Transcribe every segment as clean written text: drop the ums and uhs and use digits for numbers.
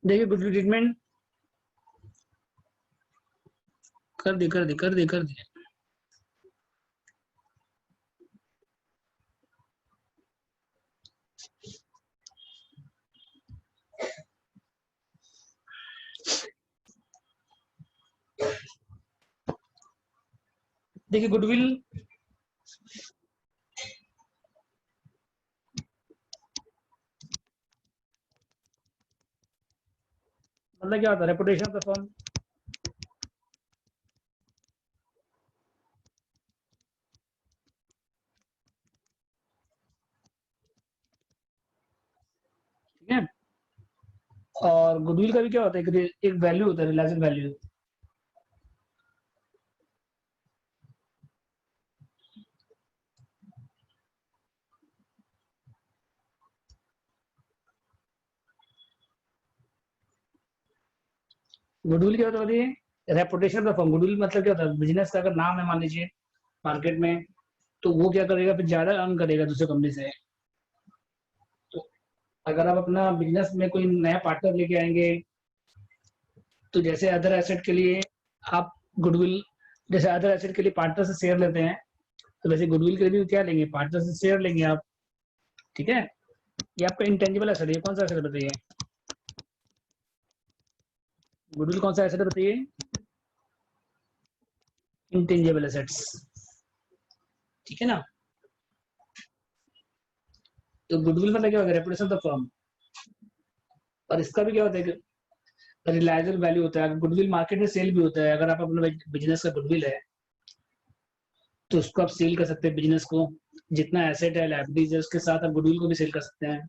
देखिए goodwill treatment कर दी। देखिए गुडविल मतलब क्या होता है, रेपुटेशन ऑफ द फर्म। ठीक है, और गुडविल का भी क्या होता है, एक वैल्यू होता है, रिलेशन वैल्यू। गुडविल क्या होता है, reputation of the firm. Goodwill मतलब क्या होता है, बिजनेस का अगर नाम है मान लीजिए मार्केट में, तो वो क्या करेगा, फिर ज्यादा अर्न करेगा दूसरे कंपनी से। तो अगर आप अपना बिजनेस में कोई नया पार्टनर लेके आएंगे, तो जैसे अदर एसेट के लिए आप गुडविल, जैसे अदर एसेट के लिए पार्टनर से शेयर लेते हैं, तो वैसे गुडविल के लिए भी क्या लेंगे, पार्टनर से शेयर लेंगे आप। ठीक है, ये आपका इंटेंजिबल एसेट है। कौन सा एसेट बताइए, गुडविल कौन सा एसेट बताइए, इंटेंजिबल एसेट्स। ठीक है ना, तो गुडविल मतलब क्या होगा, रेपुटेशन ऑफ द फर्म। और इसका भी क्या होता है कि रिलायबल वैल्यू होता है। गुडविल मार्केट में सेल भी होता है। अगर आप अपना बिजनेस का गुडविल है, तो उसको आप सेल कर सकते हैं बिजनेस को। जितना एसेट है, लायबिलिटीज है, उसके साथ आप गुडविल को भी सेल कर सकते हैं।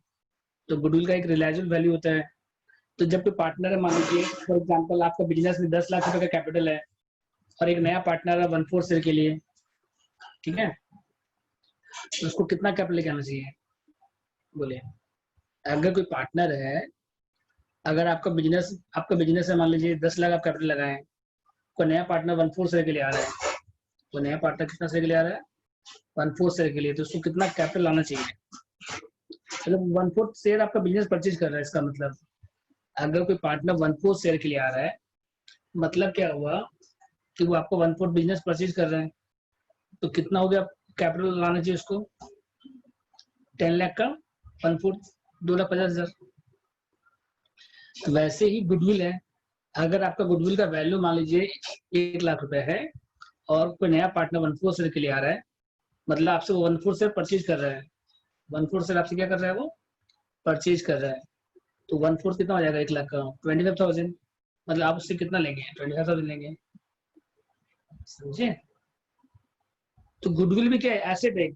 तो गुडविल का एक रिलायबल वैल्यू होता है। तो जब कोई पार्टनर है, मान लीजिए फॉर एग्जाम्पल आपका बिजनेस में 10 लाख रुपए का कैपिटल है, और एक नया पार्टनर है 1/4 शेयर के लिए। ठीक है, तो उसको कितना कैपिटल लेके आना चाहिए, बोलिए। अगर कोई पार्टनर है, अगर आपका बिजनेस है, मान लीजिए 10 लाख आप कैपिटल लगाए, कोई नया पार्टनर 1/4 शेयर के लिए आ रहा है, तो नया पार्टनर कितना शेयर के लिए आ रहा है, 1/4 शेयर के लिए, तो उसको कितना कैपिटल लाना चाहिए। मतलब 1/4 शेयर आपका बिजनेस परचेज कर रहा है, इसका मतलब अगर कोई पार्टनर 1/4 शेयर के लिए आ रहा है, मतलब क्या हुआ कि वो आपको 1/4 बिजनेस परचेज कर रहे हैं, तो कितना हो गया कैपिटल लाना चाहिए उसको, 10 लाख का 1/4, 2,50,000। वैसे ही गुडविल है। अगर आपका गुडविल का वैल्यू मान लीजिए 1 लाख रुपए है, और कोई नया पार्टनर 1/4 शेयर के लिए आ रहा है, मतलब आपसे वो 1/4 शेयर परचेज कर रहा है। 1/4 शेयर आपसे क्या कर रहा है, वो परचेज कर रहा है। तो 1/4 कितना हो जाएगा 1 लाख का, 25,000। मतलब आप उससे कितना लेंगे, 25,000 लेंगे। समझे, तो गुडविल भी क्या है, एसेट है।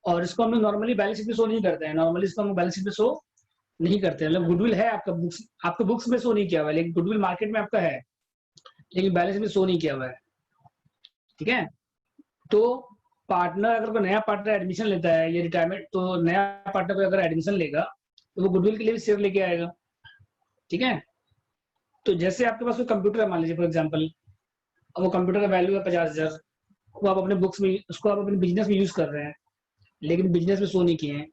और इसको हम लोग नॉर्मली बैलेंस शीट में शो नहीं करते हैं। नॉर्मली इसको हम बैलेंस शीट में शो नहीं करते हैं। मतलब गुडविल है आपका बुक्स, आपके बुक्स में शो नहीं किया हुआ है, लेकिन गुडविल मार्केट में आपका है, लेकिन बैलेंस शीट में शो नहीं किया हुआ है। ठीक है, तो पार्टनर, अगर कोई नया पार्टनर एडमिशन लेता है, ये रिटायरमेंट, तो नया पार्टनर को अगर एडमिशन लेगा, तो वो गुडविल के लिए भी शेयर लेके आएगा। ठीक है, तो जैसे आपके पास कोई कंप्यूटर है मान लीजिए फॉर एग्जाम्पल, अब वो कंप्यूटर का वैल्यू है 50,000, वो आप अपने बुक्स में, उसको आप अपने बिजनेस में यूज कर रहे हैं, लेकिन बिजनेस में शो नहीं किए हैं।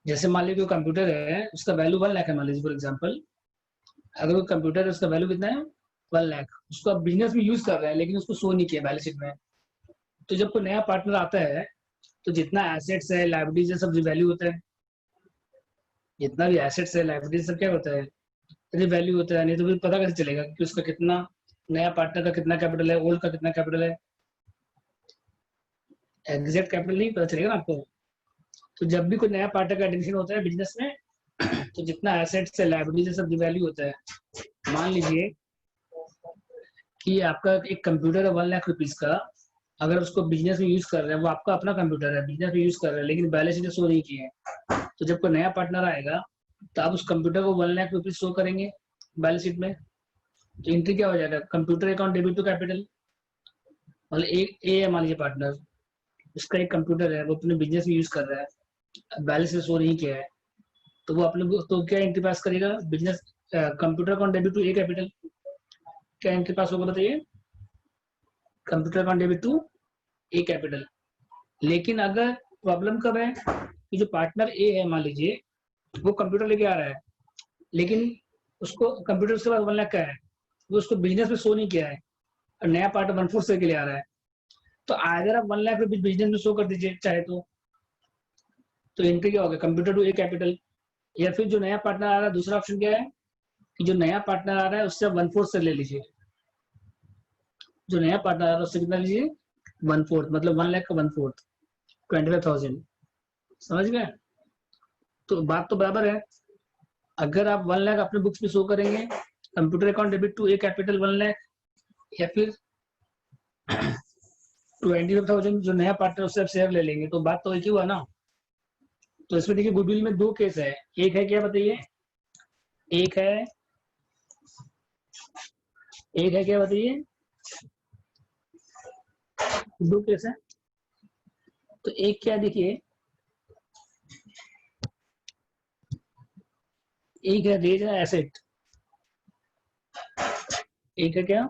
जैसे मान लीजिए कोई कंप्यूटर है, उसका वैल्यू 1 लाख है मान लीजिए फॉर एग्जाम्पल। अगर वो कंप्यूटर है, उसका वैल्यू कितना है, 1 लाख, उसको आप बिजनेस में यूज कर रहे हैं, लेकिन उसको शो नहीं किया बैलेंस शीट में। तो जब कोई नया पार्टनर आता है, तो जितना एसेट्स है, लाइबिलिटीज है, सब वैल्यू होता है। जितना भी एसेट्स है, लाइबिलिटीज सब क्या होता है, वैल्यू होता है। नहीं तो फिर पता कैसे चलेगा कि उसका कितना, नया पार्टनर का कितना कैपिटल है, ओल्ड का कितना कैपिटल है। एग्जैक्ट कैपिटल नहीं पता चलेगा ना आपको। तो जब भी कोई नया पार्टनर का एडमिशन होता है बिजनेस में, तो जितना एसेट्स है, लाइबिलिटीज है, सब वैल्यू होता है। मान लीजिए कि आपका एक कंप्यूटर है 1 लाख रुपीज का, अगर उसको बिजनेस में यूज कर रहे हैं, वो आपका अपना कंप्यूटर है, बिजनेस में यूज कर रहे हैं, लेकिन बैलेंस शीट शो नहीं किए हैं। तो जब कोई नया पार्टनर आएगा, तो आप उस कंप्यूटर को 1 लाख रुपीज शो करेंगे बैलेंस शीट में। तो एंट्री क्या हो जाएगा, computer account debit to capital. मतलब एक ए है मान लीजिए पार्टनर, उसका एक कंप्यूटर है, वो अपने बिजनेस में यूज कर रहा है, बैलेंस में शो नहीं किया है, तो वो अपने, तो क्या एंट्री पास करेगा, business computer account debit to A capital. क्या एंट्री पास होगा बताइए, computer account debit to A capital. लेकिन अगर प्रॉब्लम कब है, कि जो पार्टनर ए है मान लीजिए वो कंप्यूटर लेके आ रहा है, लेकिन उसको कंप्यूटर उसके पास 1 लाख का है, वो उसको बिजनेस में शो नहीं किया है और नया पार्टनर 1/4 से के लिए आ रहा है, तो अगर आप 1 लाख रुपए बिजनेस में शो कर दीजिए चाहे तो एंट्री क्या होगा, कंप्यूटर टू ए कैपिटल। या फिर जो नया पार्टनर आ रहा है दूसरा ऑप्शन क्या है कि जो नया पार्टनर आ रहा है उससे 1/4 से ले लीजिए, जो नया पार्टनर आ रहा है उससे कितना लीजिए 1/4, मतलब 1 लाख का 1/4 25,000। समझ गए? तो बात तो बराबर है। अगर आप 1 लाख अपने बुक्स में शो करेंगे, computer account debit to A capital 1 lakh, या फिर 25,000 जो नया पार्टनर उससे आप शेयर ले लेंगे, तो बात तो एक ही हुआ ना। तो इसमें देखिए गुडविल में 2 केस है, एक है क्या बताइए, एक है क्या बताइए, 2 केस है। तो एक क्या देखिए, एक है रेज एसेट, एक है क्या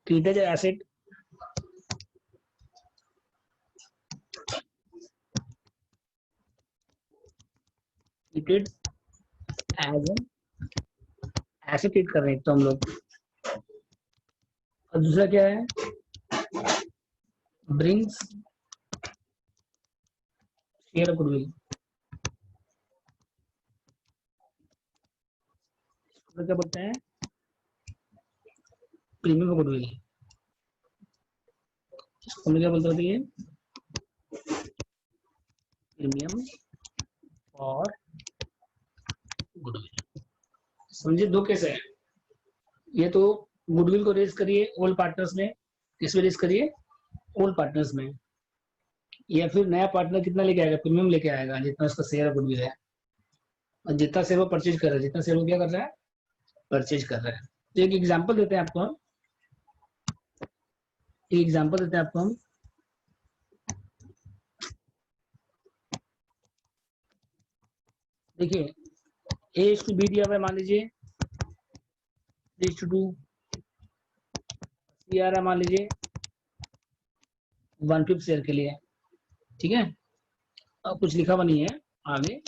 treated asset, treated as an asset treat कर रहे हैं तो हम लोग। और दूसरा क्या है, ब्रिंग्स शेयर गुडविल, क्या बोलते हैं, प्रीमियम गुडविल, इसको क्या बोलते होती है, प्रीमियम और गुडविल। समझिए 2 केस है, ये तो गुडविल को रेज करिए ओल्ड पार्टनर्स में, किसमें रेज करिए ओल्ड पार्टनर्स में, या फिर नया पार्टनर कितना लेके आएगा, प्रीमियम लेके आएगा जितना उसका शेयर गुडविल है, और जितना शेयर वो परचेज कर रहा है, जितना शेयर वो क्या कर रहा है परचेज कर रहा है। तो एक एग्जांपल देते हैं आपको हम, एक एग्जांपल देते हैं आपको हम। देखिए ए टू बी दिया हुआ है, मान लीजिए 3:2, सी आ रहा है मान लीजिए 1/5 शेयर के लिए, ठीक है, अब कुछ लिखा हुआ नहीं है आगे,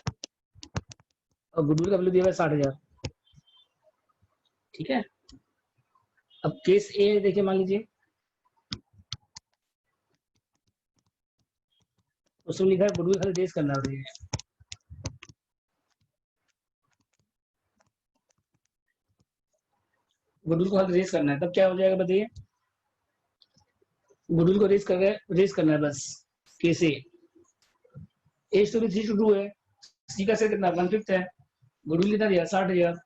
और गुडविल का वैल्यू दिया हुआ है 60,000, ठीक है। अब केस ए देखिए मान लीजिए, उसमें लिखा है गुडविल खाली रेज करना है, गुडविल को खाली रेज करना है, तब क्या हो जाएगा बताइए, गुडविल को रेज करना है बस। केस ए टू बी 3:2 है, सी का शेयर कितना 1/5 है, गुडविल कितना दिया 60,000।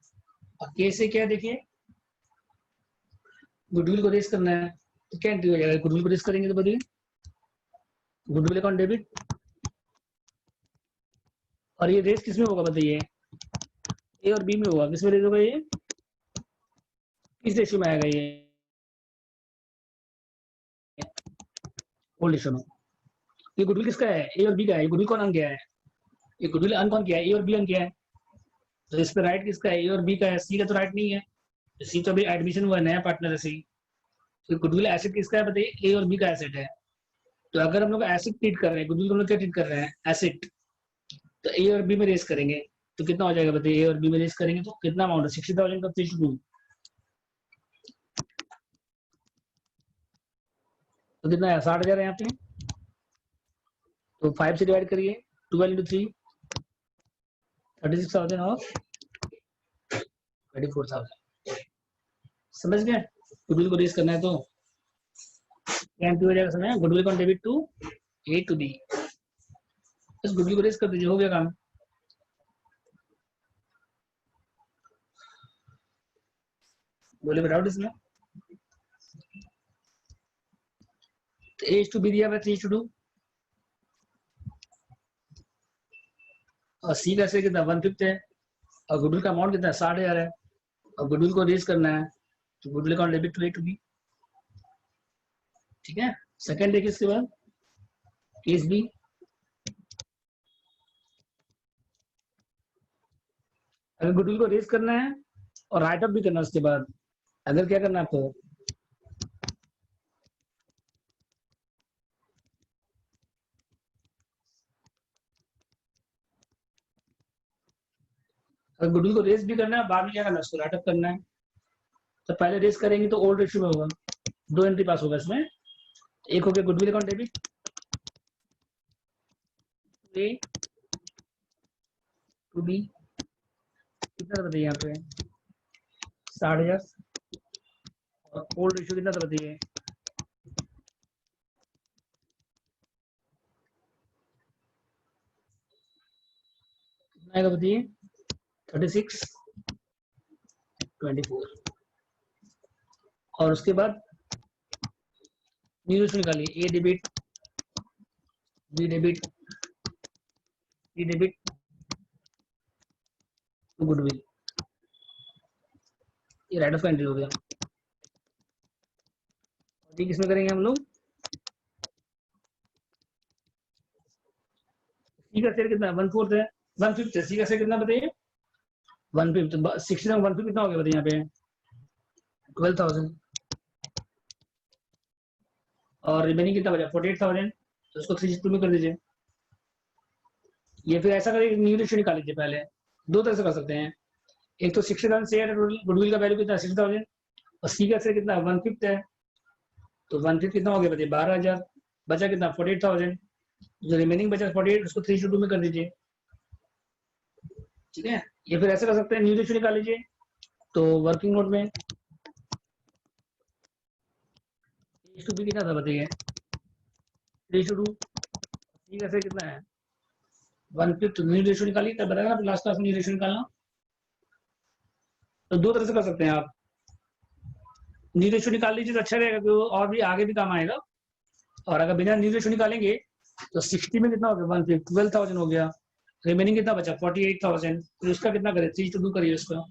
अब केस ए क्या देखिए, गुडविल को रेज करना है, तो क्या एंट्री हो जाएगा, गुडविल को रेज करेंगे तो बताइए, गुडविल अकाउंट डेबिट, और ये रेज किसमें होगा बताइए, ए और बी में होगा, किसमें रेज होगा, ये किस रेशियो में आएगा, ये ओल्ड रेशियो में। ये गुडविल किसका है, ए और बी का है, गुडविल कौन अन किया है, ये गुडविल अन कौन किया है, ए और बी अन किया है, तो इस पे राइट किसका है, ए और बी का है, सी का तो राइट नहीं है, सी तो अभी एडमिशन हुआ है, नया पार्टनर है सी। तो गुडविल एसेट किसका है बताइए, ए और बी का एसेट है। तो अगर हम लोग एसेट ट्रीट कर रहे हैं, गुडविल को हम लोग क्या ट्रीट कर रहे हैं एसेट, तो ए और बी में रेस करेंगे तो कितना हो जाएगा बताइए, ए और बी में रेस करेंगे तो कितना अमाउंट है 60,000 का 3:2, तो कितना है 60,000 है यहाँ पे, तो 5 से डिवाइड करिए, 12 × 3 36,000 और 24,000। समझ गए, गुडविल को रेस करना है तो क्या हो जाएगा समय, गुडविल को debit to A to B, बस गुडविल को रेस कर दीजिए, हो गया काम। बोले डाउट इसमें, तो ए टू बी दिया हुआ 3:2 और सी का शेयर कितना 1/5 है, और गुडविल का अमाउंट कितना 60,000 है, और गुडविल को रेस करना है तो goodwill account debit to A to B, ठीक है। सेकंड देखिए इसके बाद केस बी, अगर गुडविल को रेस करना है और राइट ऑफ भी करना है उसके बाद, अगर क्या करना है आपको, अगर गुडविल को रेस भी करना है, बाद में क्या करना है, उसको राइट अप करना है। तो पहले रेस करेंगे तो ओल्ड रेशियो में होगा, 2 एंट्री पास होगा इसमें। एक हो गया goodwill account debit, A to B, कितना बताइए यहाँ पे 60,000, और ओल्ड रेशियो कितना बताइए, कितना आएगा बताइए 36/24। और उसके बाद न्यू रेशियो निकालिए, A debit, B debit, C debit to goodwill, ये राइट ऑफ का एंट्री हो गया। ये किसमें करेंगे हम लोग, सी का शेयर कितना है 1/4 है, 1/5 है, सी का शेयर कितना बताइए 1/5, 60 में 1/5 कितना हो गया बताइए यहाँ पे 12,000, और रिमेनिंग कितना बचा 48,000, तो उसको 3/2 में कर दीजिए। ये फिर ऐसा करिए, न्यू रेशियो निकाल लीजिए। पहले दो तरह से कर सकते हैं, एक तो 60,000 शेयर है, गुडविल का वैल्यू कितना है 60,000, और सी का शेयर कितना है 1/5 है, तो 1/5 कितना हो गया बताइए 12,000, बचा कितना 48,000, जो रिमेनिंग बचा 48 उसको 3/2 में कर दीजिए। ठीक है, ये फिर ऐसे कर सकते हैं, न्यू रेशियो निकाल लीजिए। तो वर्किंग नोट में टू बी कितना था बताइए 3/2, सी का शेयर कितना है 1/5, न्यू रेशियो निकालिए, तब बताया ना लास्ट क्लास में न्यू रेशियो निकालना। तो दो तरह से कर सकते हैं आप, न्यू रेशियो निकाल लीजिए तो अच्छा रहेगा, तो और भी आगे भी काम आएगा। और अगर बिना न्यू रेशियो निकालेंगे तो 60 में कितना हो गया 1/5, 12,000 हो गया, रिमेनिंग कितना बचा 48,000, फिर उसका कितना करें 3/2 करिए उसका।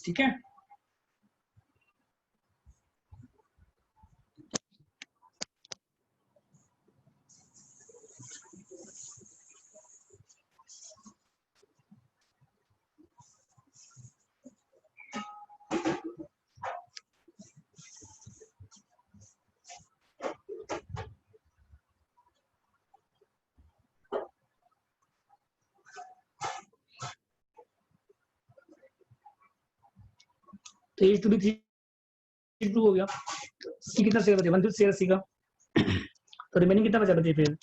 ठीक है, तो ये टू बी 3/2 हो गया। सी कितना शेयर बचे 1/5 शेयर सी का, तो रिमेनिंग कितना बचा बचे फिर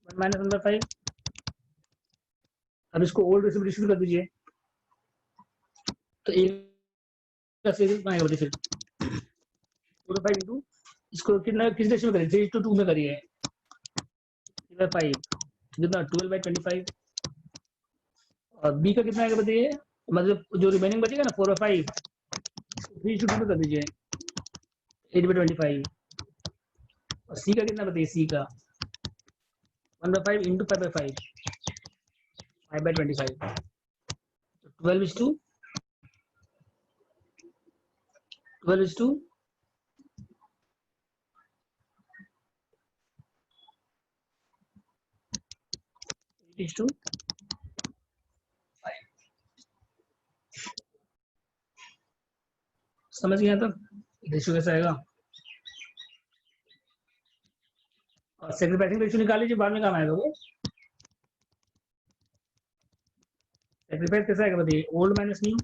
-1/5। अब इसको ओल्ड रेशियो डिस्ट्रीब्यूट कर दीजिए, तो एक का शेयर कितना आएगा बचे फिर 4/5 इंटू, इसको कितना किस रेशियो में करिए 3:2 में करिए 3/5, कितना 12/25, और बी का कितना आएगा बताइए, मतलब जो रिमेनिंग बचेगा ना 4/5 3:2 में कर दीजिए 8/25, और सी का कितना बताइए, सी का 1/5 इंटू 5/5 5/25, 12:12 समझ गया तो रेशियो कैसा आएगा। और सेक्रीफाइसिंग रेशियो निकाल लीजिए, बाद में काम आएगा वो। सेक्रीफाइस कैसा आएगा बताइए, ओल्ड माइनस न्यू।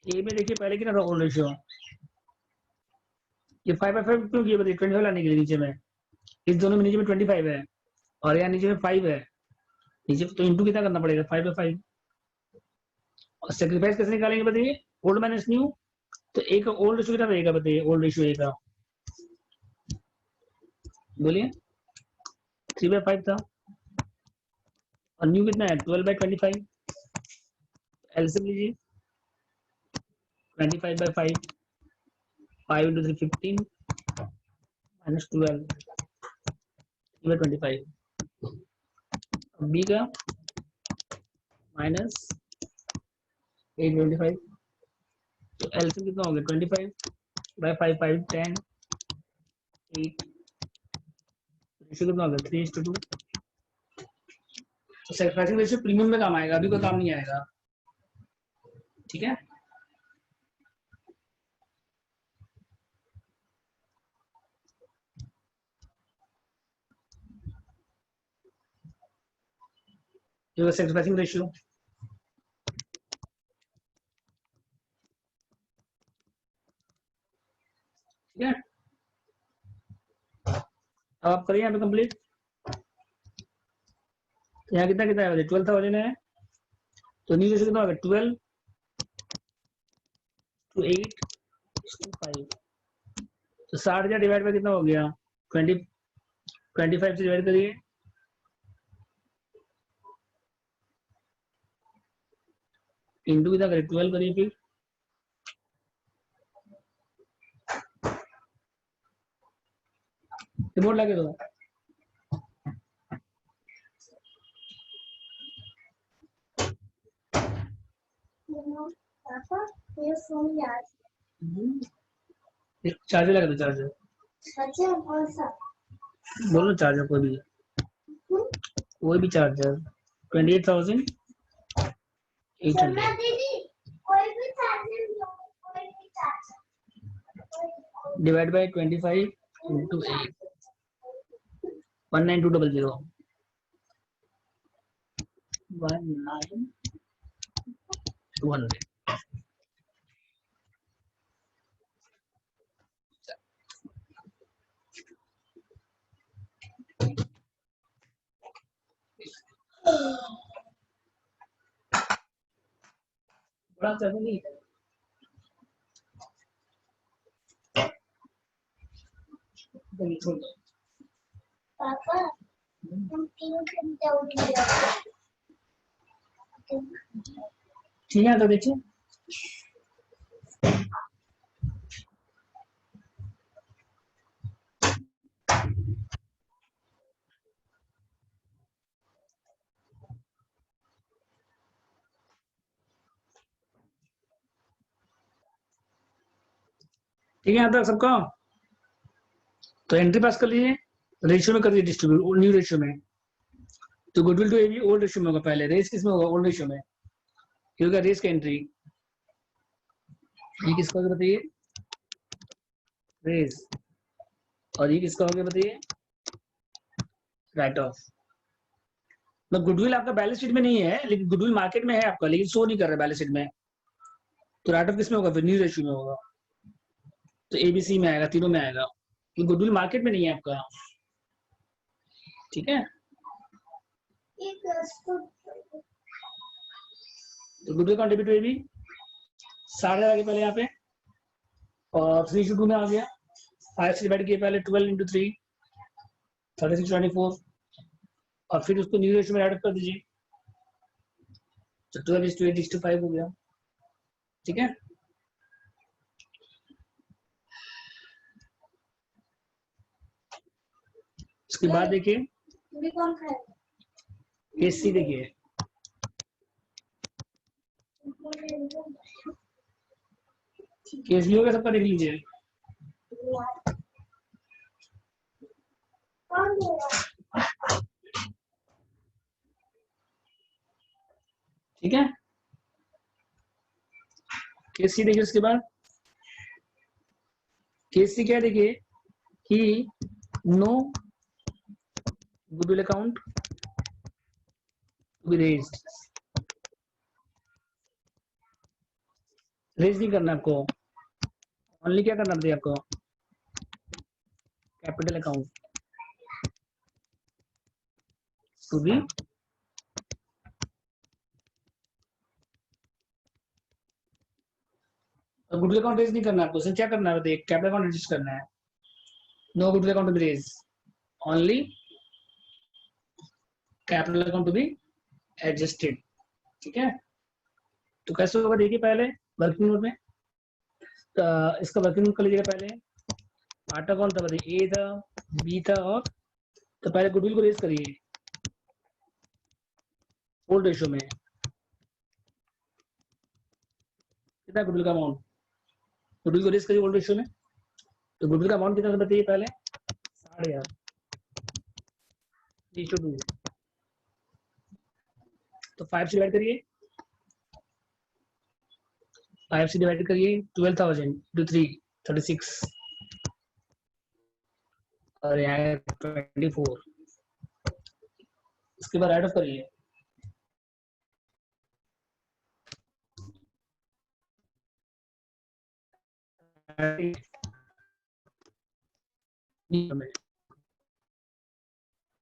ए में देखिए पहले कितना था ओल्ड रेशियो, ये 5/5 क्यों किया बताइए 25 लाने के लिए, नीचे में इस दोनों में नीचे में 25 है और यहाँ नीचे में 5 है, नीचे तो इंटू कितना करना पड़ेगा 5/5। और सेक्रीफाइस कैसे निकालेंगे बताइए, ओल्ड माइनस न्यू, तो एक ओल्ड रेशियो कितना रहेगा बताइए, ओल्ड रेशियो ए का बोलिए 3/5 था, और न्यू कितना है 12/25, एलसीएम लीजिए 25/5, 5 into 3 15 minus 12 3/25, बी का माइनस 8/25, तो एलसीएम कितना हो गया 25/5 5 10 8, रेशियो कितना हो गया 3:2। तो सेक्रीफाइसिंग रेशियो प्रीमियम में काम आएगा, अभी कोई काम नहीं आएगा। ठीक है, ये होगा सेक्रीफाइसिंग रेशियो। ठीक है, अब आप करिए यहाँ पे कंप्लीट। यहाँ कितना कितना है, 12,000 है, तो न्यू रेशियो कितना होगा, 12 to 8 to 5। तो 60,000 डिवाइड बाय कितना हो गया, 25 से डिवाइड करिए, इंटू कितना करिए, 12 करिए, फिर रिपोर्ट लगे दो। चार्जर लगा दो, चार्जर बोलो, चार्जर कोई भी चार्जर 28,800 डिवाइड बाय 25 इंटू 8, 19200 19200। बड़ा चार्जर नहीं है, छोड़ दो। पापा हम 3 घंटे उठ गया। ठीक है, तो देखिए ठीक है, यहाँ तक सबका। तो एंट्री पास कर लीजिए, रेशियो में कर दीजिए, डिस्ट्रीब्यूट न्यू रेशियो में। तो goodwill to AB old ratio में होगा, पहले रेस किस में होगा, ओल्ड रेशियो में, ये होगा रेस का एंट्री। ये किसका होगा बताइए, रेस, और ये किसका हो गया बताइए, राइट ऑफ। मतलब गुडविल आपका बैलेंस शीट में नहीं है, लेकिन गुडविल मार्केट में है आपका, लेकिन शो नहीं कर रहा है बैलेंस शीट में। तो राइट ऑफ किस में होगा, फिर न्यू रेशियो में होगा। तो एबीसी में आएगा, तीनों में आएगा, कि गुडविल मार्केट में नहीं है आपका। ठीक है, तो गुडविल का डेबिट एबी 60,000 आ गया पहले यहाँ पे, और 3:2 में आ गया, 5 से डिवाइड किए पहले, 12 इंटू 3 3624, और फिर उसको न्यू रेशियो में ऐड कर दीजिए, तो 12:8:5 हो गया। ठीक है, उसके बाद देखिए केसी, देखिए केस भी हो गया सबका, देख लीजिए। ठीक है, केस सी देखिए, उसके बाद केस सी क्या देखिए कि no goodwill account to be raised, raise नहीं करना आपको, ओनली क्या करना पड़ेगा आपको, capital account to be goodwill account raise नहीं करना आपको, सिर्फ क्या करना है बताइए, कैपिटल अकाउंट रजिस्ट करना है। No goodwill account to be raise, only capital account to be adjusted. ठीक है, तो कैसे होगा देखिए, पहले वर्किंग नोट में इसका वर्किंग नोट कर लीजिएगा। पहले पार्ट कौन था बताइए, ए था, बी था, और तो पहले गुडविल को रेज करिए ओल्ड रेशियो में, कितना गुडविल का अमाउंट, गुडविल को रेज करिए ओल्ड रेशियो में। तो गुडविल का अमाउंट कितना बताइए पहले, 60,000 3:2, तो 5 से डिवाइड करिए, 5 से डिवाइड करिए, 12,000 इंटू 3 36, और यहाँ 24। इसके बाद राइट ऑफ करिए,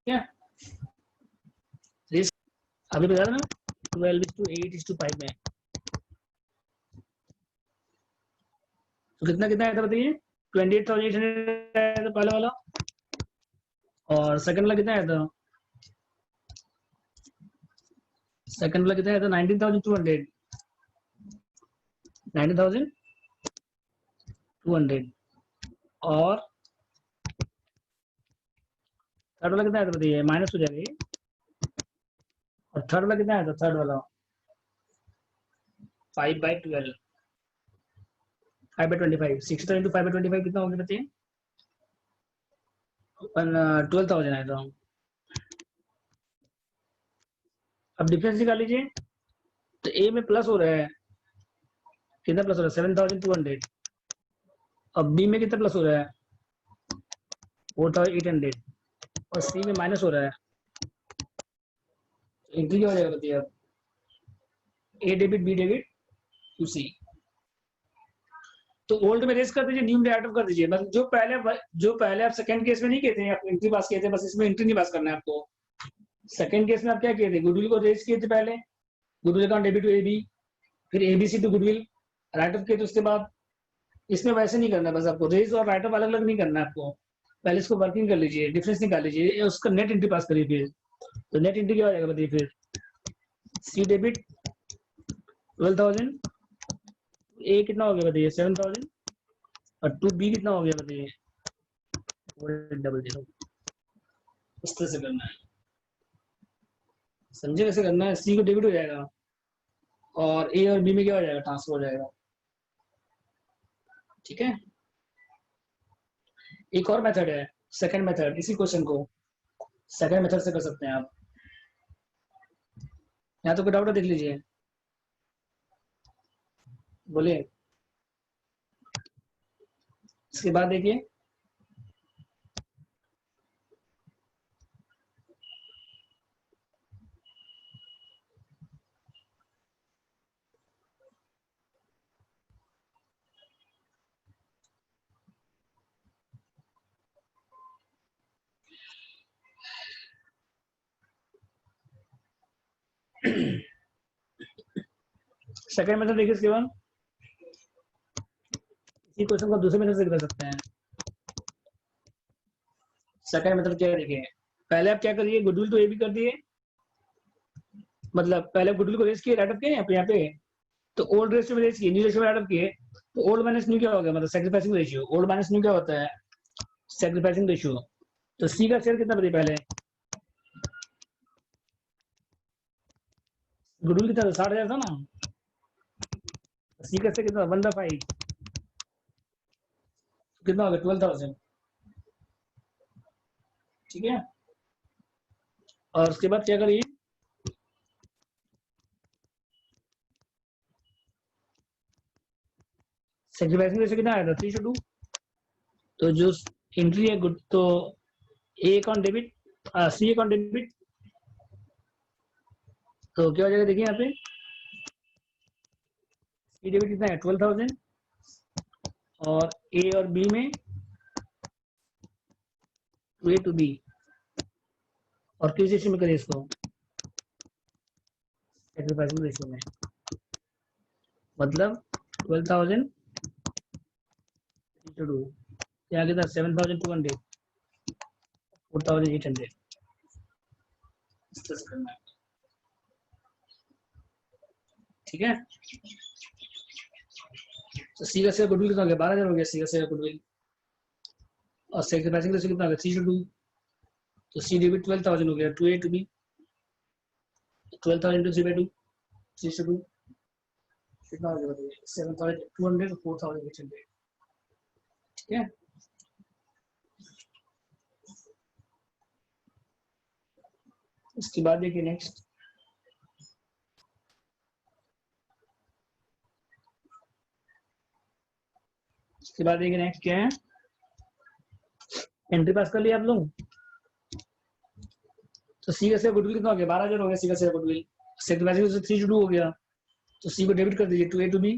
क्या अभी बता रहा ना 12:8:5 में, तो कितना कितना आया था बताइए? 28,800 आया था पहला वाला, और सेकंड वाला कितना आया था? सेकंड वाला कितना आया था? 19,200, 19,200, और थर्ड वाला कितना आया था बताइए? माइनस हो जाएगा, और थर्ड वाला कितना आया था? थर्ड वाला 5/12, 5/25, 60,000 into 5/25 कितना हो गया बताइए? 12,000 आया था। अब डिफरेंस निकाल लीजिए, तो ए में प्लस हो रहा है, कितना प्लस हो रहा है? 7,200, अब बी में कितना प्लस हो रहा है? 4,800, और सी में माइनस हो रहा है। एंट्री क्या हो जाएगा बताइए? अब ए डेबिट बी डेबिट टू सी, तो ओल्ड में रेस कर दीजिए, न्यू में ऐड कर दीजिए। मतलब जो पहले आप सेकंड केस में नहीं किए थे, आप एंट्री पास किए थे, बस इसमें एंट्री नहीं पास करना है आपको। सेकंड केस में आप क्या किए थे? गुडविल को रेस किए थे पहले, goodwill account debit to A B, फिर ABC to goodwill write off किए थे उसके बाद। इसमें वैसे नहीं करना, बस आपको रेज और राइट ऑफ अलग अलग नहीं करना है आपको। पहले इसको वर्किंग कर लीजिए, डिफरेंस निकाल लीजिए, उसका नेट एंट्री पास करिए। फिर तो नेट एंट्री क्या हो जाएगा बताइए? फिर सी डेबिट 12,000, ए कितना हो गया बताइए? 7,000, और टू बी कितना हो गया बताइए? 4,800। इस तरह से करना है, समझे कैसे करना है? सी को डेबिट हो जाएगा, और ए और बी में क्या हो जाएगा? ट्रांसफर हो जाएगा। ठीक है, एक और मेथड है, सेकंड मेथड। इसी क्वेश्चन को सेकंड मेथड से कर सकते हैं आप। यहाँ तो कोई डाउट है? देख लीजिए, बोलिए। इसके बाद देखिए, सेकंड मेथड देखिए। इसके बाद इसी क्वेश्चन को दूसरे मेथड से कर सकते हैं। सेकंड मेथड क्या है देखिए, पहले आप क्या करिए? गुडविल तो ए भी कर दिए, मतलब पहले गुडविल को रेस किए, राइट अप किए यहाँ पे, तो ओल्ड रेशियो में रेस किए, न्यू रेशियो में राइट अप किए, तो ओल्ड माइनस न्यू क्या हो गया? मतलब sacrificing ratio. Old minus new क्या होता है? Sacrificing ratio. तो सी का शेयर कितना बताइए? पहले गुडविल कितना था? 60,000 था ना, सी का शेयर कितना? 1/5, कितना हो गया? 12,000। ठीक है, और उसके बाद क्या करिए? सैक्रिफाइसिंग रेशियो कितना आया था? 3:2। तो जो एंट्री है गुड, तो A account debit, C account debit, तो क्या हो जाएगा देखिए यहाँ पे? सी डेबिट कितना है? 12,000, और ए और बी में टू ए टू बी, और किस रेशियो में करें इसको? सैक्रिफाइसिंग रेशियो में, मतलब 12,000 टू क्या कितना? 7,200, 4,800। करना है, ठीक है। तो सी का शेयर गुडविल कितना हो गया? 12,000 हो गया सी का शेयर गुडविल, और सैक्रिफाइसिंग रेशियो कितना हो गया? 3:2। तो सी डेबिट 12,000 हो गया, to A to B, 12,000 to 3/2, 3:2 कितना हो गया बताइए? 7,200, 4,800। ठीक है, इसके बाद देखिए नेक्स्ट, इसके बाद देखिए नेक्स्ट क्या है? एंट्री पास कर लिया आप लोग, तो सी का शेयर गुडविल कितना हो गया? 12,000 हो गया सी का शेयर गुडविल, सैक्रिफाइसिंग से 3:2 हो गया, तो सी को डेबिट कर दीजिए, टू ए टू बी,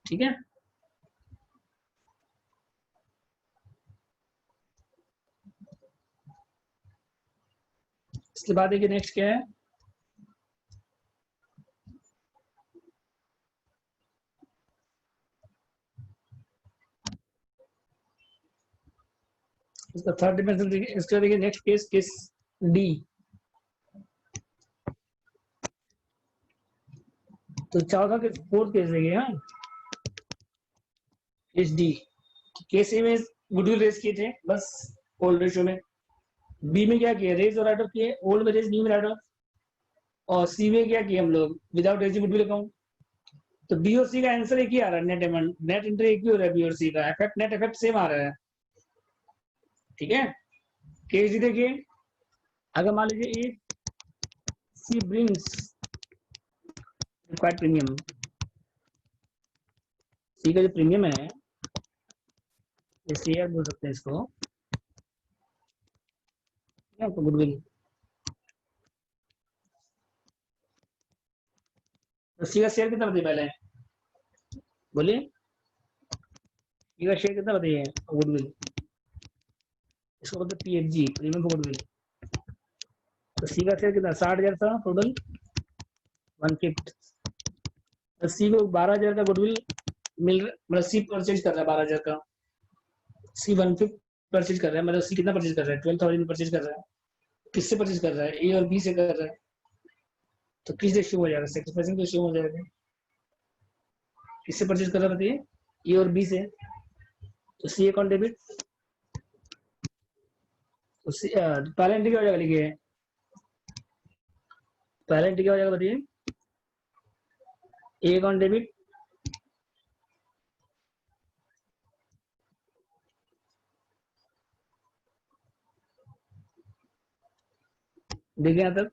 ठीक है। इसके बाद देखिए नेक्स्ट क्या है, इसका थर्ड डिमेंशन देखिए। इसका देखिए नेक्स्ट केस, केस डी। तो चौथा के फोर्थ केस देखिए, हाँ केस डी। केस ए में गुडविल रेज किए थे बस ओल्ड रेशियो में, बी में क्या किया, रेज और राइट ऑफ किए, ओल्ड में रेज, न्यू में राइट ऑफ, और सी में क्या किया हम लोग, विदाउट रेजिंग गुडविल अकाउंट। तो बी और सी का आंसर एक ही आ रहा है, नेट अमाउंट, नेट इंटर एक ही हो रहा है बी और सी का, इफेक्ट नेट इफेक्ट सेम आ रहा है। ठीक है। केस डी देखिए, अगर मान लीजिए if C brings required premium, C का जो प्रीमियम है, शेयर बोल सकते हैं इसको, आपको गुडविल। तो सी का शेयर कितना बताइए पहले, बोलिए, सी का शेयर कितना बताइए गुडविल, इसको बोलते पीएफजी, प्रीमियम फॉर गुडविल। तो सी का शेयर कितना, 60,000 था टोटल, 1/5। तो सी को 12,000 का गुडविल मिल रहा, मतलब सी परचेज कर रहा है 12,000 का, सी 1/5 परचेज कर रहा है, मतलब सी कितना परचेज कर रहा है, 12,000 परचेज कर रहा है। किससे परचेज कर रहा है, ए और बी से कर रहा है। तो किस रेशियो हो जाएगा, 6% रेशियो हो जाएगा। किससे परचेज कर रहा है बताइए, ए और बी से। तो सी अकाउंट डेबिट, तो पहला एंट्री क्या हो जाएगा, लिखिए पहला एंट्री क्या हो जाएगा बताइए, ए अकाउंट डेबिट, देखिए यहाँ तक,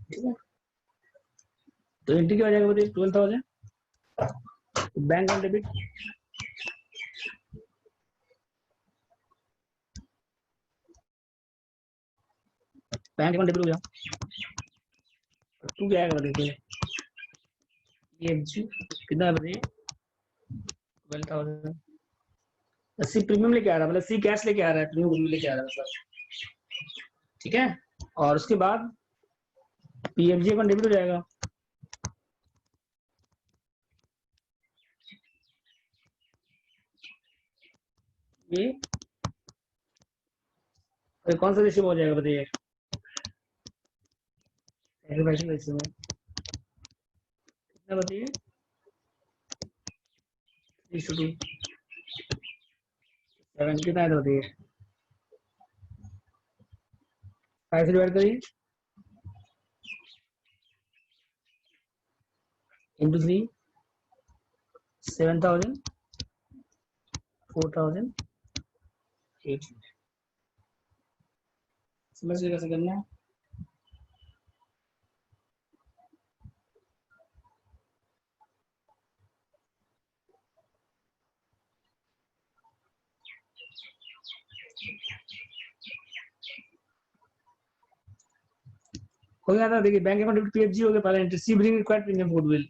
ठीक है। तो एंट्री क्या हो जाएगा बताइए, 12,000, bank account debit, bank account debit हो गया। टू क्या आएगा बताइए, कितना है बताइए, 12,000। सी प्रीमियम लेके आ रहा है, मतलब सी कैश लेके आ रहा है, प्रीमियम गुडविल लेके आ रहा है मतलब, ठीक है। और उसके बाद पीएफजी अकाउंट डेबिट हो जाएगा, ये कौन सा रेशियो हो जाएगा बताइए, रेशियो में कितना बताइए, 3:2, 7 कितना है बताइए, 5 से डिवाइड करिए, इंटू 3, 7,000, 4,000, 8। समझ गए कैसे करना है। हो गया था, देखिए बैंक अकाउंट डेबिट पीएफजी हो गया पहला एंट्री, सी ब्रिंग रिक्वायर्ड प्रीमियम गुडविल,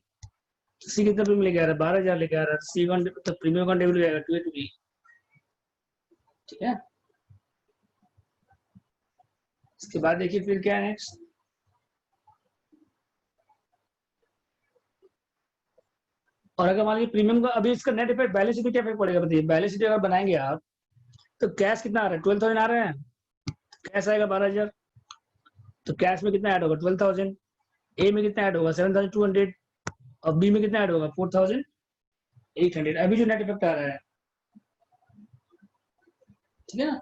सी कितना प्रीमियम लेके आ रहा है, 12,000 लेके आ रहा है, सी अकाउंट तो प्रीमियम अकाउंट डेबिट हो जाएगा 2/8, ठीक है। इसके बाद देखिए फिर क्या है नेक्स्ट, और अगर मान लीजिए प्रीमियम का अभी इसका नेट इफेक्ट बैलेंस शीट में क्या इफेक्ट पड़ेगा बताइए, बैलेंस शीट अगर बनाएंगे आप, तो कैश कितना आ रहा है, 12,000 आ रहा है, कैश आएगा 12,000, तो कैश में कितना ऐड होगा, 12,000, ए में कितना ऐड होगा, 7,200, और बी में कितना ऐड होगा, 4,800। अभी जो नेट इफेक्ट आ रहा है, ठीक है ना,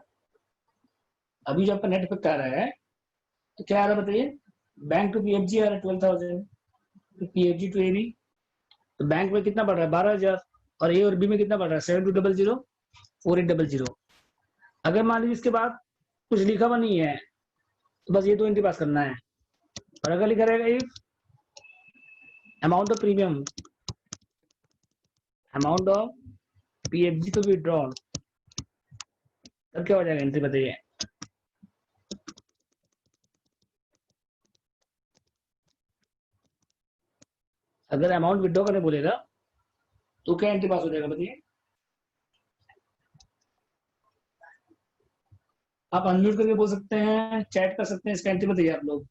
अभी जो आपका नेट इफेक्ट आ रहा है, तो क्या आ रहा है बताइए, बैंक टू पीएफजी आ रहा है 12,000, तो पीएफजी टू एबी, तो बैंक में कितना बढ़ रहा है 12,000, और ए और बी में कितना बढ़ रहा है 7,200, 4,800। अगर मान लीजिए इसके बाद कुछ लिखा हुआ नहीं है, तो बस ये दो एंट्री पास करना है, और अगर लिखा रहेगा if amount of premium, amount of PFG to withdrawal, तब क्या हो जाएगा एंट्री बताइए, अगर अमाउंट विड्रॉ करने बोलेगा तो क्या एंट्री पास हो जाएगा बताइए? आप अनम्यूट करके बोल सकते हैं, चैट कर सकते हैं, इसका एंट्री बताइए आप लोग।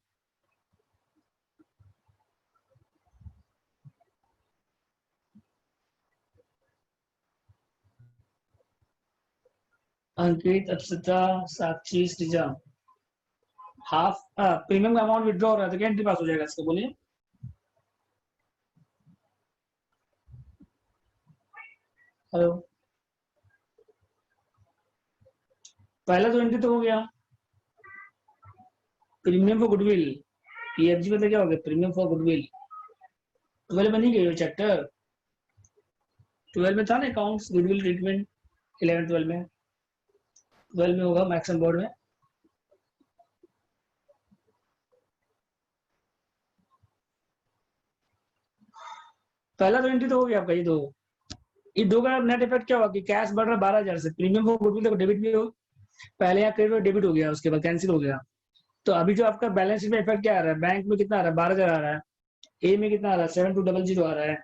अंकित, अक्षता, साक्षी, श्रीजा। हाफ प्रीमियम का अमाउंट विड्रॉ हो रहा है तो क्या एंट्री पास हो जाएगा इसको बोलिए? हेलो, पहला तो एंट्री तो हो गया। प्रीमियम फॉर गुडविल, पीएफजी में तो क्या हो गया? प्रीमियम फॉर गुडविल 12 में नहीं गई वो चैप्टर? 12 में था ना अकाउंट्स गुडविल ट्रीटमेंट, 11 12 में, 12 में होगा मैक्स बोर्ड में। पहला तो एंट्री तो हो गया आपका ये दो। ये दो का नेट इफेक्ट क्या हुआ कि कैश बढ़ रहा है 12,000 से, प्रीमियम फॉर गुडविल तो डेबिट भी हो, पहले यहाँ क्रेडिट डेबिट हो गया, उसके बाद कैंसिल हो गया। तो अभी जो आपका बैलेंस शीट में इफेक्ट क्या आ रहा है? बैंक में कितना आ रहा है? 12,000 आ रहा है, ए में कितना आ रहा है? 7200 आ रहा है,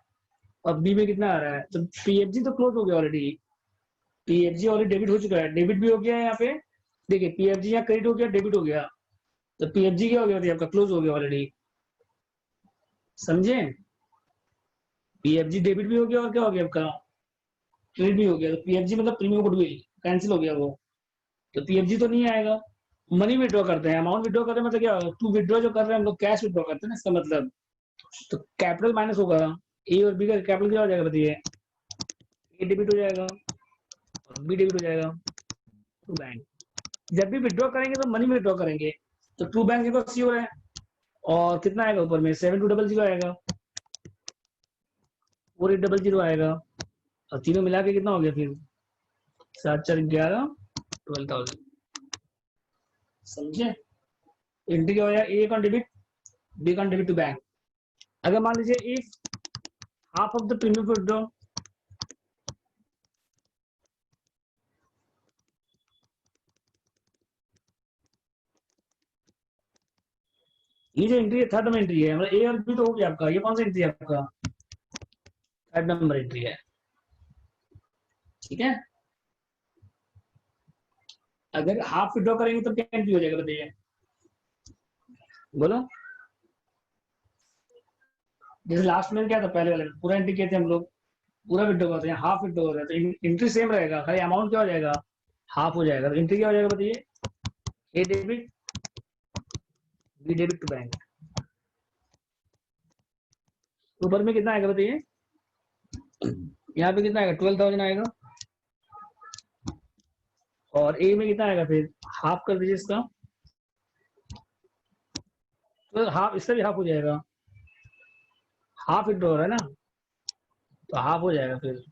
और बी में कितना आ रहा है? तो पीएफजी तो क्लोज हो गया ऑलरेडी, पीएफजी ऑलरेडी डेबिट हो चुका है, डेबिट भी हो गया है यहाँ पे। देखिए पीएफजी यहाँ क्रेडिट हो गया, डेबिट हो गया, तो पीएफजी क्या हो गया आपका? क्लोज हो गया ऑलरेडी, समझे? पीएफजी डेबिट भी हो गया और क्या हो गया आपका? क्रेडिट भी हो गया। तो पीएफजी मतलब प्रीमियम गुडविल कैंसिल हो गया वो, तो पीएफजी तो नहीं आएगा। मनी विड्रॉ करते हैं, अमाउंट विड्रॉ करते हैं, मतलब क्या होगा? टू विड्रॉ जो कर रहे हैं हम लोग कैश विड्रॉ करते हैं ना, इसका मतलब तो कैपिटल माइनस होगा, ए और बी का कैपिटल क्या हो जाएगा बताइए? ए डेबिट हो जाएगा और बी डेबिट हो जाएगा टू बैंक। जब भी विड्रॉ करेंगे तो मनी विड्रॉ करेंगे, तो टू बैंक के पास सी हो रहा है, और कितना आएगा ऊपर में? 7200 आएगा, 4800 आएगा, और तीनों मिला के कितना हो गया फिर? 7 4 11, 12,000। समझे? एंट्री क्या हो जाएगा? A account debit, B account debit to bank. अगर मान लीजिए if half of the premium withdraw, ये जो एंट्री है थर्ड नंबर एंट्री है, मतलब ए और बी तो हो गया आपका, ये कौन सा एंट्री है आपका? थर्ड नंबर एंट्री है, ठीक है? अगर हाफ विड्रॉ करेंगे तो क्या एंट्री हो जाएगा बताइए? बोलो। जैसे लास्ट में क्या था, पहले वाले में पूरा एंट्री किए थे हम लोग, पूरा विड्रॉ करते हैं, हाफ विड्रॉ हो रहा है तो एंट्री सेम रहेगा, खाली अमाउंट क्या हो जाएगा? हाफ हो जाएगा। तो एंट्री क्या हो जाएगा बताइए? A debit, B debit to bank. ऊपर में कितना आएगा बताइए? यहाँ पे कितना आएगा? 12,000 आएगा, और ए में कितना आएगा फिर? हाफ कर दीजिए इसका, तो हाफ, इसका भी हाफ हो जाएगा, हाफ विड्रॉ हो रहा है ना, तो हाफ हो जाएगा फिर।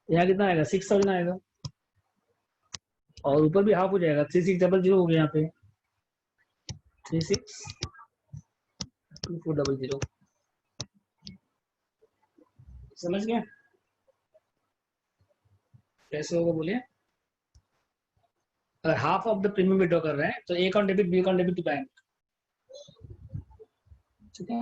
यहाँ कितना आएगा? 6,000 आएगा, और ऊपर भी हाफ हो जाएगा, 3600 हो गया यहाँ पे, 362400। समझ गया कैसे होगा बोलिए? अगर half of the premium withdraw कर रहे हैं तो A account debit, B account debit to bank, ठीक है?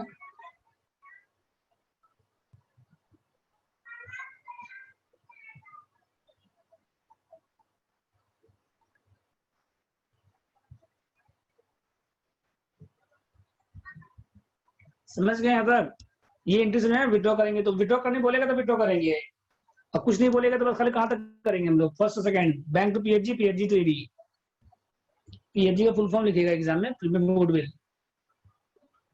समझ गए यहाँ तक? ये एंट्री समझ में? विड्रॉ करेंगे तो विड्रॉ करने बोलेगा तो विड्रॉ करेंगे, और कुछ नहीं बोलेगा तो बस खाली कहाँ तक करेंगे हम लोग? फर्स्ट और second, bank to PFG, PFG to AD. PFG का फुल फॉर्म लिखेगा एग्जाम में, प्रीमियम गुडविल।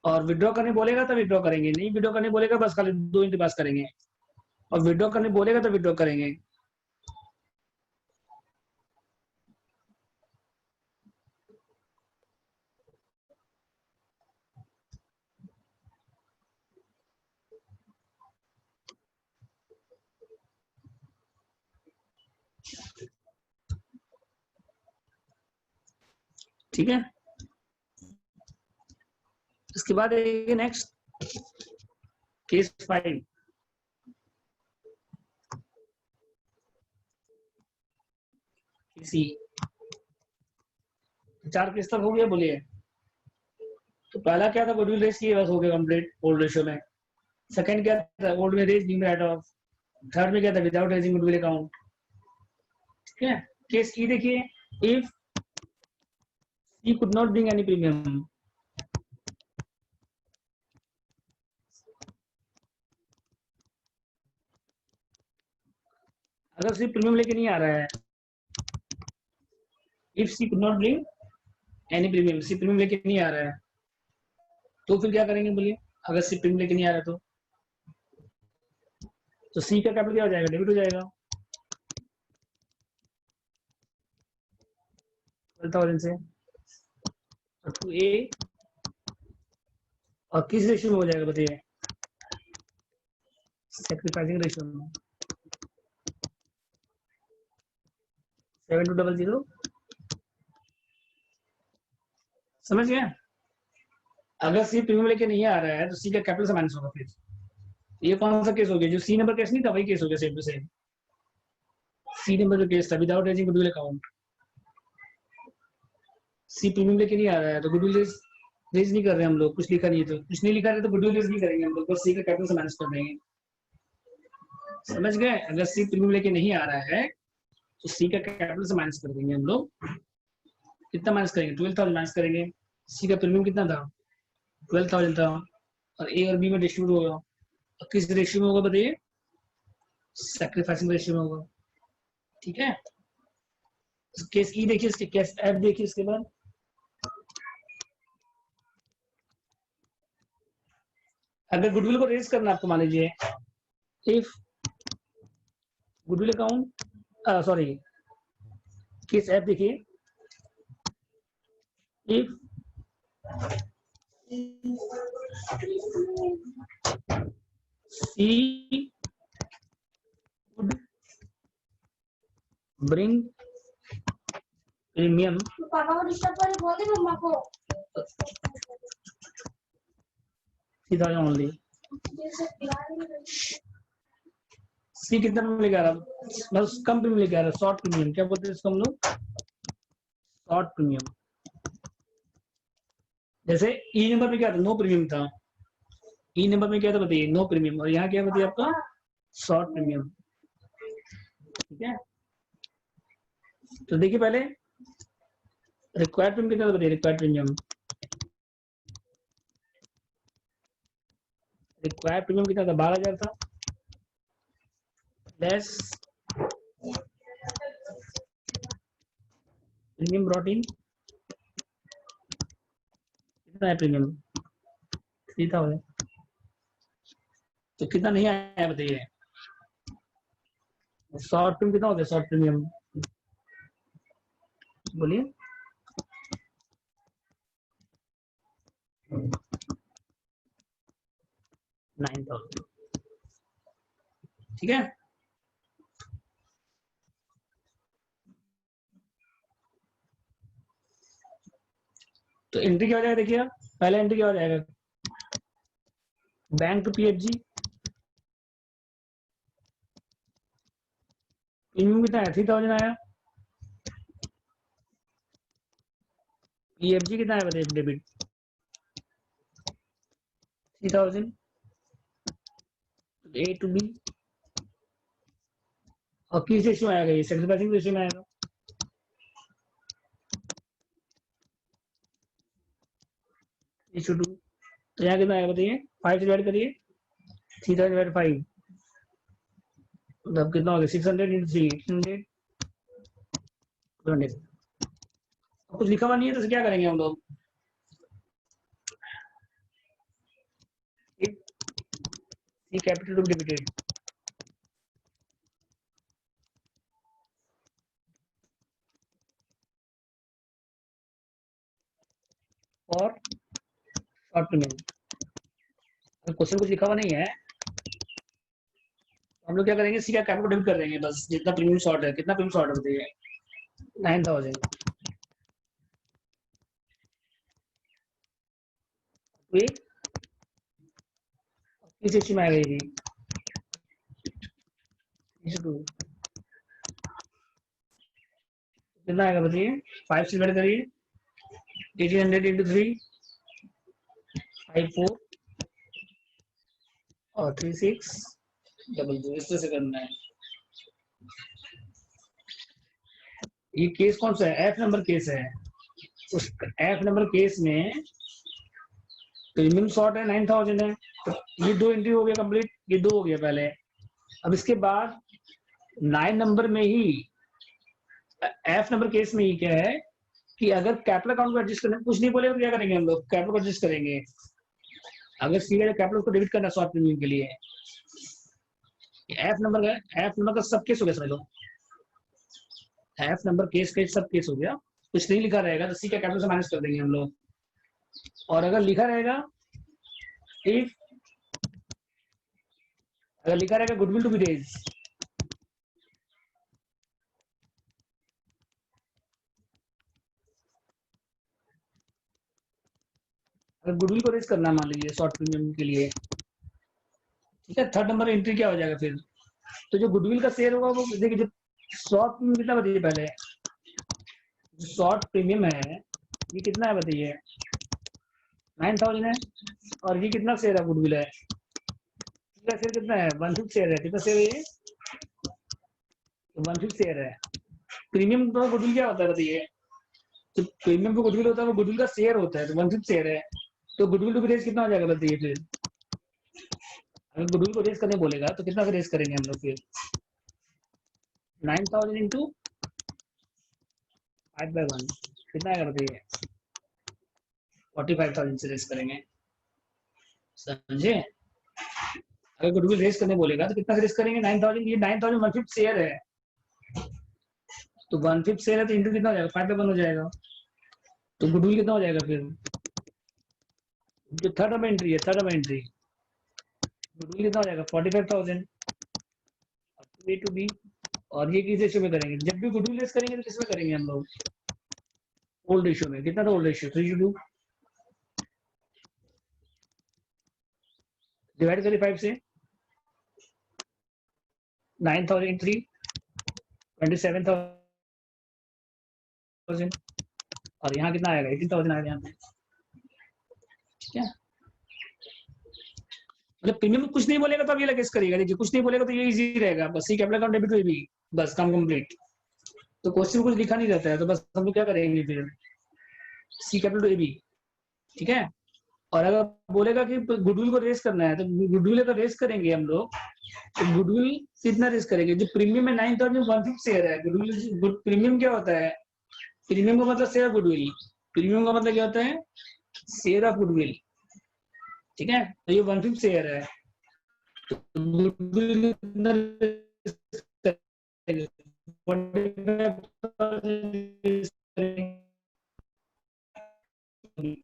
और विड्रॉ करने बोलेगा तो विड्रॉ करेंगे, नहीं विड्रॉ करने बोलेगा बस खाली दो एंट्री पास करेंगे, और विड्रॉ करने बोलेगा तो विड्रॉ करेंगे। ठीक है? इसके बाद नेक्स्ट केस 5, किसी 4 केस तक हो गया बोलिए? तो पहला क्या था, गुडविल रेज की, बस हो गया कंप्लीट ओल्ड रेशियो में। सेकंड क्या था, ओल्ड में raise new write off. Third में क्या था, विदाउट रेजिंग गुडविल अकाउंट। ठीक है। केस ई देखिए, if C could not bring any premium, अगर सी प्रीमियम लेके नहीं आ रहा है, if C could not bring any premium, C premium लेके नहीं आ रहा है, तो फिर क्या करेंगे बोलिए। अगर सी प्रीमियम लेके नहीं आ रहा तो सी का कैपिटल क्या हो जाएगा, डेबिट हो जाएगा 12,000 से। टू ए, और किस रेशियो में हो जाएगा बताइए, सैक्रिफाइसिंग रेशियो में, 7200। समझ गए। अगर सी प्रीमियम लेके नहीं आ रहा है तो सी का कैपिटल से माइनस होगा। फिर ये कौन सा केस हो गया, जो सी नंबर केस नहीं था वही केस हो गया, same to same. C number जो केस था, without raising goodwill account, C premium लेके नहीं आ रहा है तो गुडविल रेज नहीं कर रहे हम लोग, कुछ लिखा नहीं है तो, कुछ नहीं लिखा है तो गुडविल रेज नहीं करेंगे हम लोग, बस सी का कैपिटल से माइनस कर देंगे। समझ गए। अगर सी प्रीमियम लेके नहीं आ रहा है तो सी का कैपिटल से माइनस कर देंगे हम लोग। कितना माइनस करेंगे, 12,000 माइनस करेंगे। सी का प्रीमियम कितना था, 12,000 था, और ए और बी में डिस्ट्रीब्यूट होगा। और किस रेशियो में होगा बताइए, सैक्रिफाइसिंग रेशियो में होगा। ठीक है। केस ई देखिए, इसके केस एफ देखिए, इसके बाद अगर गुडविल को रेज करना आपको, मान लीजिए if goodwill account, sorry, case F देखिए, if C would bring premium, पापा को डिस्टर्ब करे बोल दे मम्मा को, सीधा ओनली सी कितना में लेके आ रहा, बस कम प्रीमियम लेके आ रहा, शॉर्ट प्रीमियम, क्या बोलते हैं इसको हम लोग, शॉर्ट प्रीमियम। जैसे ई नंबर में क्या था, नो प्रीमियम था, ई नंबर में क्या था बताइए, नो प्रीमियम, और यहाँ क्या बताइए आपका, शॉर्ट प्रीमियम। ठीक है। तो देखिए पहले रिक्वायर्ड प्रीमियम कितना था बताइए, रिक्वायर्ड प्रीमियम, रिक्वायर्ड प्रीमियम कितना था, 12,000 था, लेस प्रीमियम ब्रॉट इन, कितना है प्रीमियम, 3,000। तो कितना नहीं आया बताइए, शॉर्ट प्रीमियम कितना हो गया, शॉर्ट प्रीमियम बोलिए, 9,000। ठीक है। तो एंट्री क्या हो जाएगा देखिए, पहले एंट्री क्या हो जाएगा, बैंक टू पीएफजी, प्रीमियम कितना है, 3,000 आया, पीएफजी कितना है बताइए, डेबिट 3,000, ए टू बी, और किस रेशियो में आएगा, ये सैक्रिफाइसिंग रेशियो में आएगा। रेशियो टू, तो यहाँ कितना आएगा बताइए, 5 से डिवाइड करिए, 3,000 डिवाइड 5, मतलब कितना हो गया, 600 इंटू 3, 800, 200। कुछ लिखा हुआ नहीं है तो क्या करेंगे हम लोग, सी कैपिटल टू बी डेबिटेड, और शॉर्ट प्रीमियम। क्वेश्चन कुछ लिखा हुआ नहीं है, हम लोग क्या करेंगे, सी का कैपिटल डेबिट कर देंगे, बस जितना प्रीमियम शॉर्ट है, कितना प्रीमियम शॉर्ट है बताइए, 9,000। किस रेशियो में आएगा ये, कितना आएगा बताइए, 5 से डिवाइड करिए, 1800 इंटू 3, 54 और 3600 इस तरह से करना है। ये केस कौन सा है? एफ नंबर केस है। उस एफ नंबर केस में प्रीमियम शॉर्ट है 9000 है, तो ये 2 एंट्री हो गया कंप्लीट, ये 2 हो गया पहले। अब इसके बाद 9 नंबर में ही एफ नंबर केस में ही क्या है कि अगर कैपिटल अकाउंट को एडजस्ट करना, कुछ नहीं बोलेगा तो क्या करेंगे हम लोग? कैपिटल को एडजस्ट करेंगे। अगर सीधे कैपिटल को डेबिट करना शॉर्ट प्रीमियम के लिए, एफ नंबर का सब केस हो गया समझ लो। एफ नंबर केस का सब केस हो गया। कुछ नहीं लिखा रहेगा तो सी का कैपिटल से माइनस कर देंगे हम लोग। और अगर लिखा रहेगा इफ, अगर लिखा रहेगा गुडविल टू बी रेज, अगर गुडविल को रेज करना मान लीजिए शॉर्ट प्रीमियम के लिए, ठीक है, थर्ड नंबर एंट्री क्या हो जाएगा फिर? तो जो गुडविल का शेयर होगा वो देखिए, जो शॉर्ट प्रीमियम कितना बताइए पहले, शॉर्ट प्रीमियम है ये कितना है बताइए? 9000 है। और ये कितना शेयर है गुडविल है? इसका शेयर कितना है? 1/5 शेयर है। कितना शेयर है ये? 1/5 शेयर है। प्रीमियम तो गुडविल क्या होता है बताइए? तो प्रीमियम को गुडविल होता है, वो गुडविल का शेयर होता है, तो 1/5 शेयर है। तो गुडविल टू बी रेज कितना हो जाएगा बताइए फिर? अगर गुडविल को रेज करने बोलेगा तो कितना से रेज करेंगे हम लोग फिर? 9000 इंटू 5/1 कितना आएगा बताइए? 45,000 से रेज करेंगे, समझे? अगर गुडविल रेज करने बोलेगा तो कितना से रेज करेंगे? 9000। ये 9000 1/5 शेयर है, तो 1/5 शेयर है तो इंटू कितना हो जाएगा? 5/1 हो जाएगा। तो गुडविल कितना हो जाएगा फिर? जो थर्ड नंबर एंट्री है, थर्ड नंबर एंट्री, गुडविल कितना हो जाएगा? 45,000 ए टू बी। और ये किस रेशियो में करेंगे? जब भी गुडविल रेज करेंगे तो किसमें करेंगे हम लोग? ओल्ड रेशियो में। कितना था ओल्ड रेशियो? 3:2। डिवाइड करिए 5 से। 9,000 3 27,000 और यहाँ कितना आएगा? 18,000 आएगा यहाँ पे, ठीक है। मतलब प्रीमियम कुछ नहीं बोलेगा तो अब ये लगेज करिएगा। देखिए कुछ नहीं बोलेगा तो ये इजी रहेगा, बस C capital account debit to AB, बस काम कंप्लीट। तो क्वेश्चन में कुछ लिखा नहीं रहता है, तो बस हम लोग क्या करेंगे फिर? सी कैपिटल टू एबी, ठीक है। और अगर बोलेगा कि गुडविल को रेस करना है तो गुडविल अगर रेस करेंगे हम लोग, तो गुडविल कितना रेस करेंगे? जो प्रीमियम में 9,000 1/5 शेयर है। गुडविल प्रीमियम क्या होता है? प्रीमियम का मतलब शेयर ऑफ गुडविल। प्रीमियम का मतलब क्या होता है? शेयर ऑफ गुडविल, ठीक है। तो ये 1/5 शेयर है, तो गुडविल कितना करेंगे? 45,000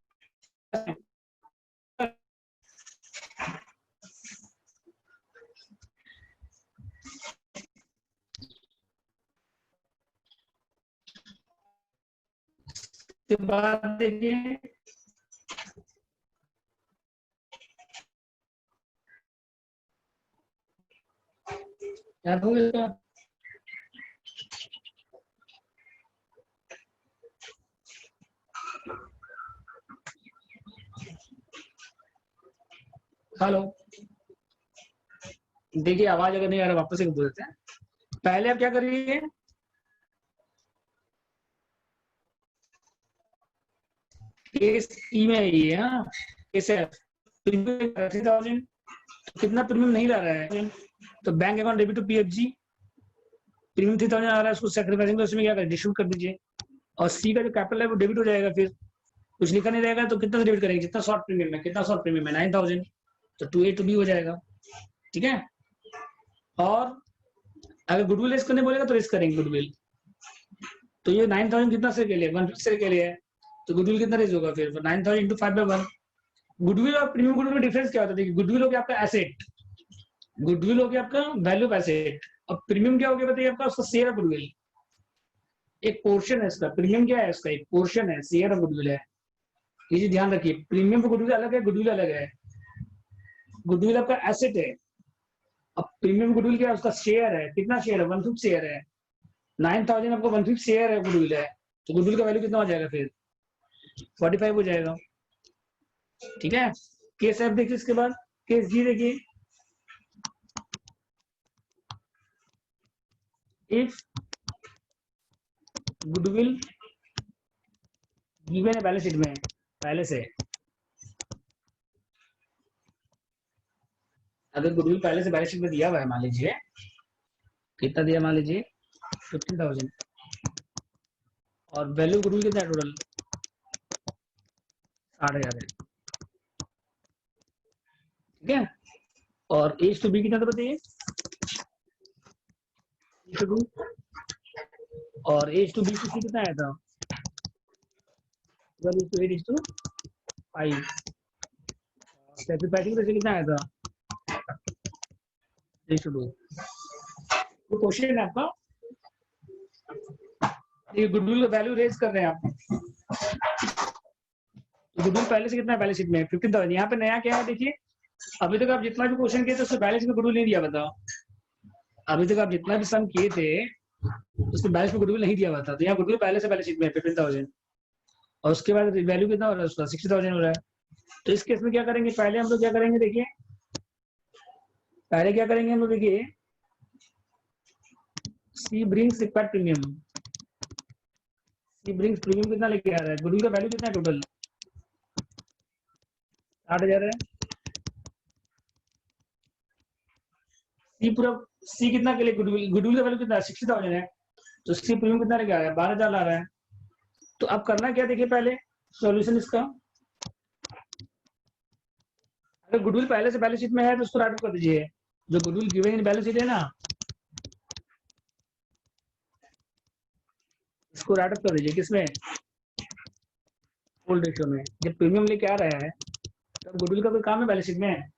के बाद देखिए याद हो गया। हेलो, देखिए आवाज अगर नहीं आ रहा वापस एक बोल देते हैं। पहले आप क्या करिए, केस ई में ये हाँ केस एफ, 30,000 कितना प्रीमियम नहीं ला रहा है, तो bank account debit to PFG, premium 3,000 आ रहा है, उसको सैक्रिफाइसिंग, तो उसमें क्या करें? डिस्ट्रीब्यूट कर दीजिए। और सी का जो कैपिटल है वो डेबिट हो जाएगा। फिर कुछ लिखा नहीं रहेगा तो कितना से डेबिट करेंगे? जितना शॉर्ट प्रीमियम है, कितना शॉर्ट प्रीमियम है? 9,000, तो 2A to B हो जाएगा, ठीक है। और अगर गुडविल रेस करने बोलेगा तो रेस करेंगे गुडविल। तो ये 9,000 कितना से के लिए? 1/5 शेयर के लिए है, तो गुडविल कितना रेज होगा फिर? 9,000 इंटू 5/1। गुडविल और प्रीमियम गुडविल में डिफरेंस क्या होता है? देखिए गुडविल हो गया आपका एसेट, गुडविल हो गया आपका वैल्यू ऑफ एसेट, और प्रीमियम क्या हो गया बताइए? आपका उसका शेयर ऑफ गुडविल, एक पोर्शन है इसका। प्रीमियम क्या है? इसका एक पोर्शन है, शेयर ऑफ गुडविल है। ये चीज ध्यान रखिए, प्रीमियम और गुडविल अलग है, गुडविल अलग है। गुडविल आपका एसेट है, अब प्रीमियम गुडविल क्या है? उसका शेयर है। कितना शेयर है? 1/5 शेयर है। 9,000 आपको 1/5 शेयर है गुडविल है, तो गुडविल का वैल्यू कितना हो जाएगा फिर? 45 हो जाएगा, ठीक है। केस एफ देखिए, इसके बाद केस जी देखिए, इफ गुडविल गिवन है बैलेंस शीट में पहले से, अगर गुडविल पहले से बैलेंस शीट में दिया हुआ है, मान लीजिए कितना दिया, मान लीजिए 15,000, और वैल्यू गुडविल कितना है टोटल 60,000 है, ठीक है। और एज टू बी कितना था बताइए, और एज टू बी सी कितना आया था 12:8:5, सेक्रीफाइसिंग रेशियो कितना आया था 3:2। तो क्वेश्चन है आपका, ये गुडविल का वैल्यू रेज कर रहे हैं आप, तो गुडविल पहले से कितना है बैलेंस शीट में 15,000। यहाँ पे नया क्या है देखिए, अभी तक आप जितना भी क्वेश्चन किए थे उससे बैलेंस में गुडविल नहीं दिया, बताओ अभी तक आप जितना भी सम किए थे उसके बैलेंस में गुडविल नहीं दिया हुआ था, तो यहाँ गुडविल पहले से बैलेंस शीट में 15,000, और उसके बाद वैल्यू कितना हो रहा है उसका 60,000 हो रहा है। तो इस केस में क्या करेंगे, पहले हम लोग क्या करेंगे देखिए, पहले क्या करेंगे हम लोग देखिए, सी ब्रिंग्स रिक्वायर्ड प्रीमियम, सी ब्रिंग्स प्रीमियम कितना लेके आ रहा है, गुडविल का वैल्यू कितना है टोटल 60,000 है, सी पूरा सी कितना के लिए गुडविल का वैल्यू कितना है 60,000 है, तो सी प्रीमियम कितना लेके आ रहा है 12,000 ला रहा है। तो अब करना क्या देखिए, पहले सॉल्यूशन इसका, अगर गुडविल पहले से बैलेंस शीट में है तो उसको राइट ऑफ कर दीजिए, जो goodwill given in balance sheet है ना इसको राइट ऑफ कर दीजिए, किसमें ओल्ड रेशियो में। जब प्रीमियम लेके आ रहा है तब गुडविल का कोई काम है बैलेंस शीट में,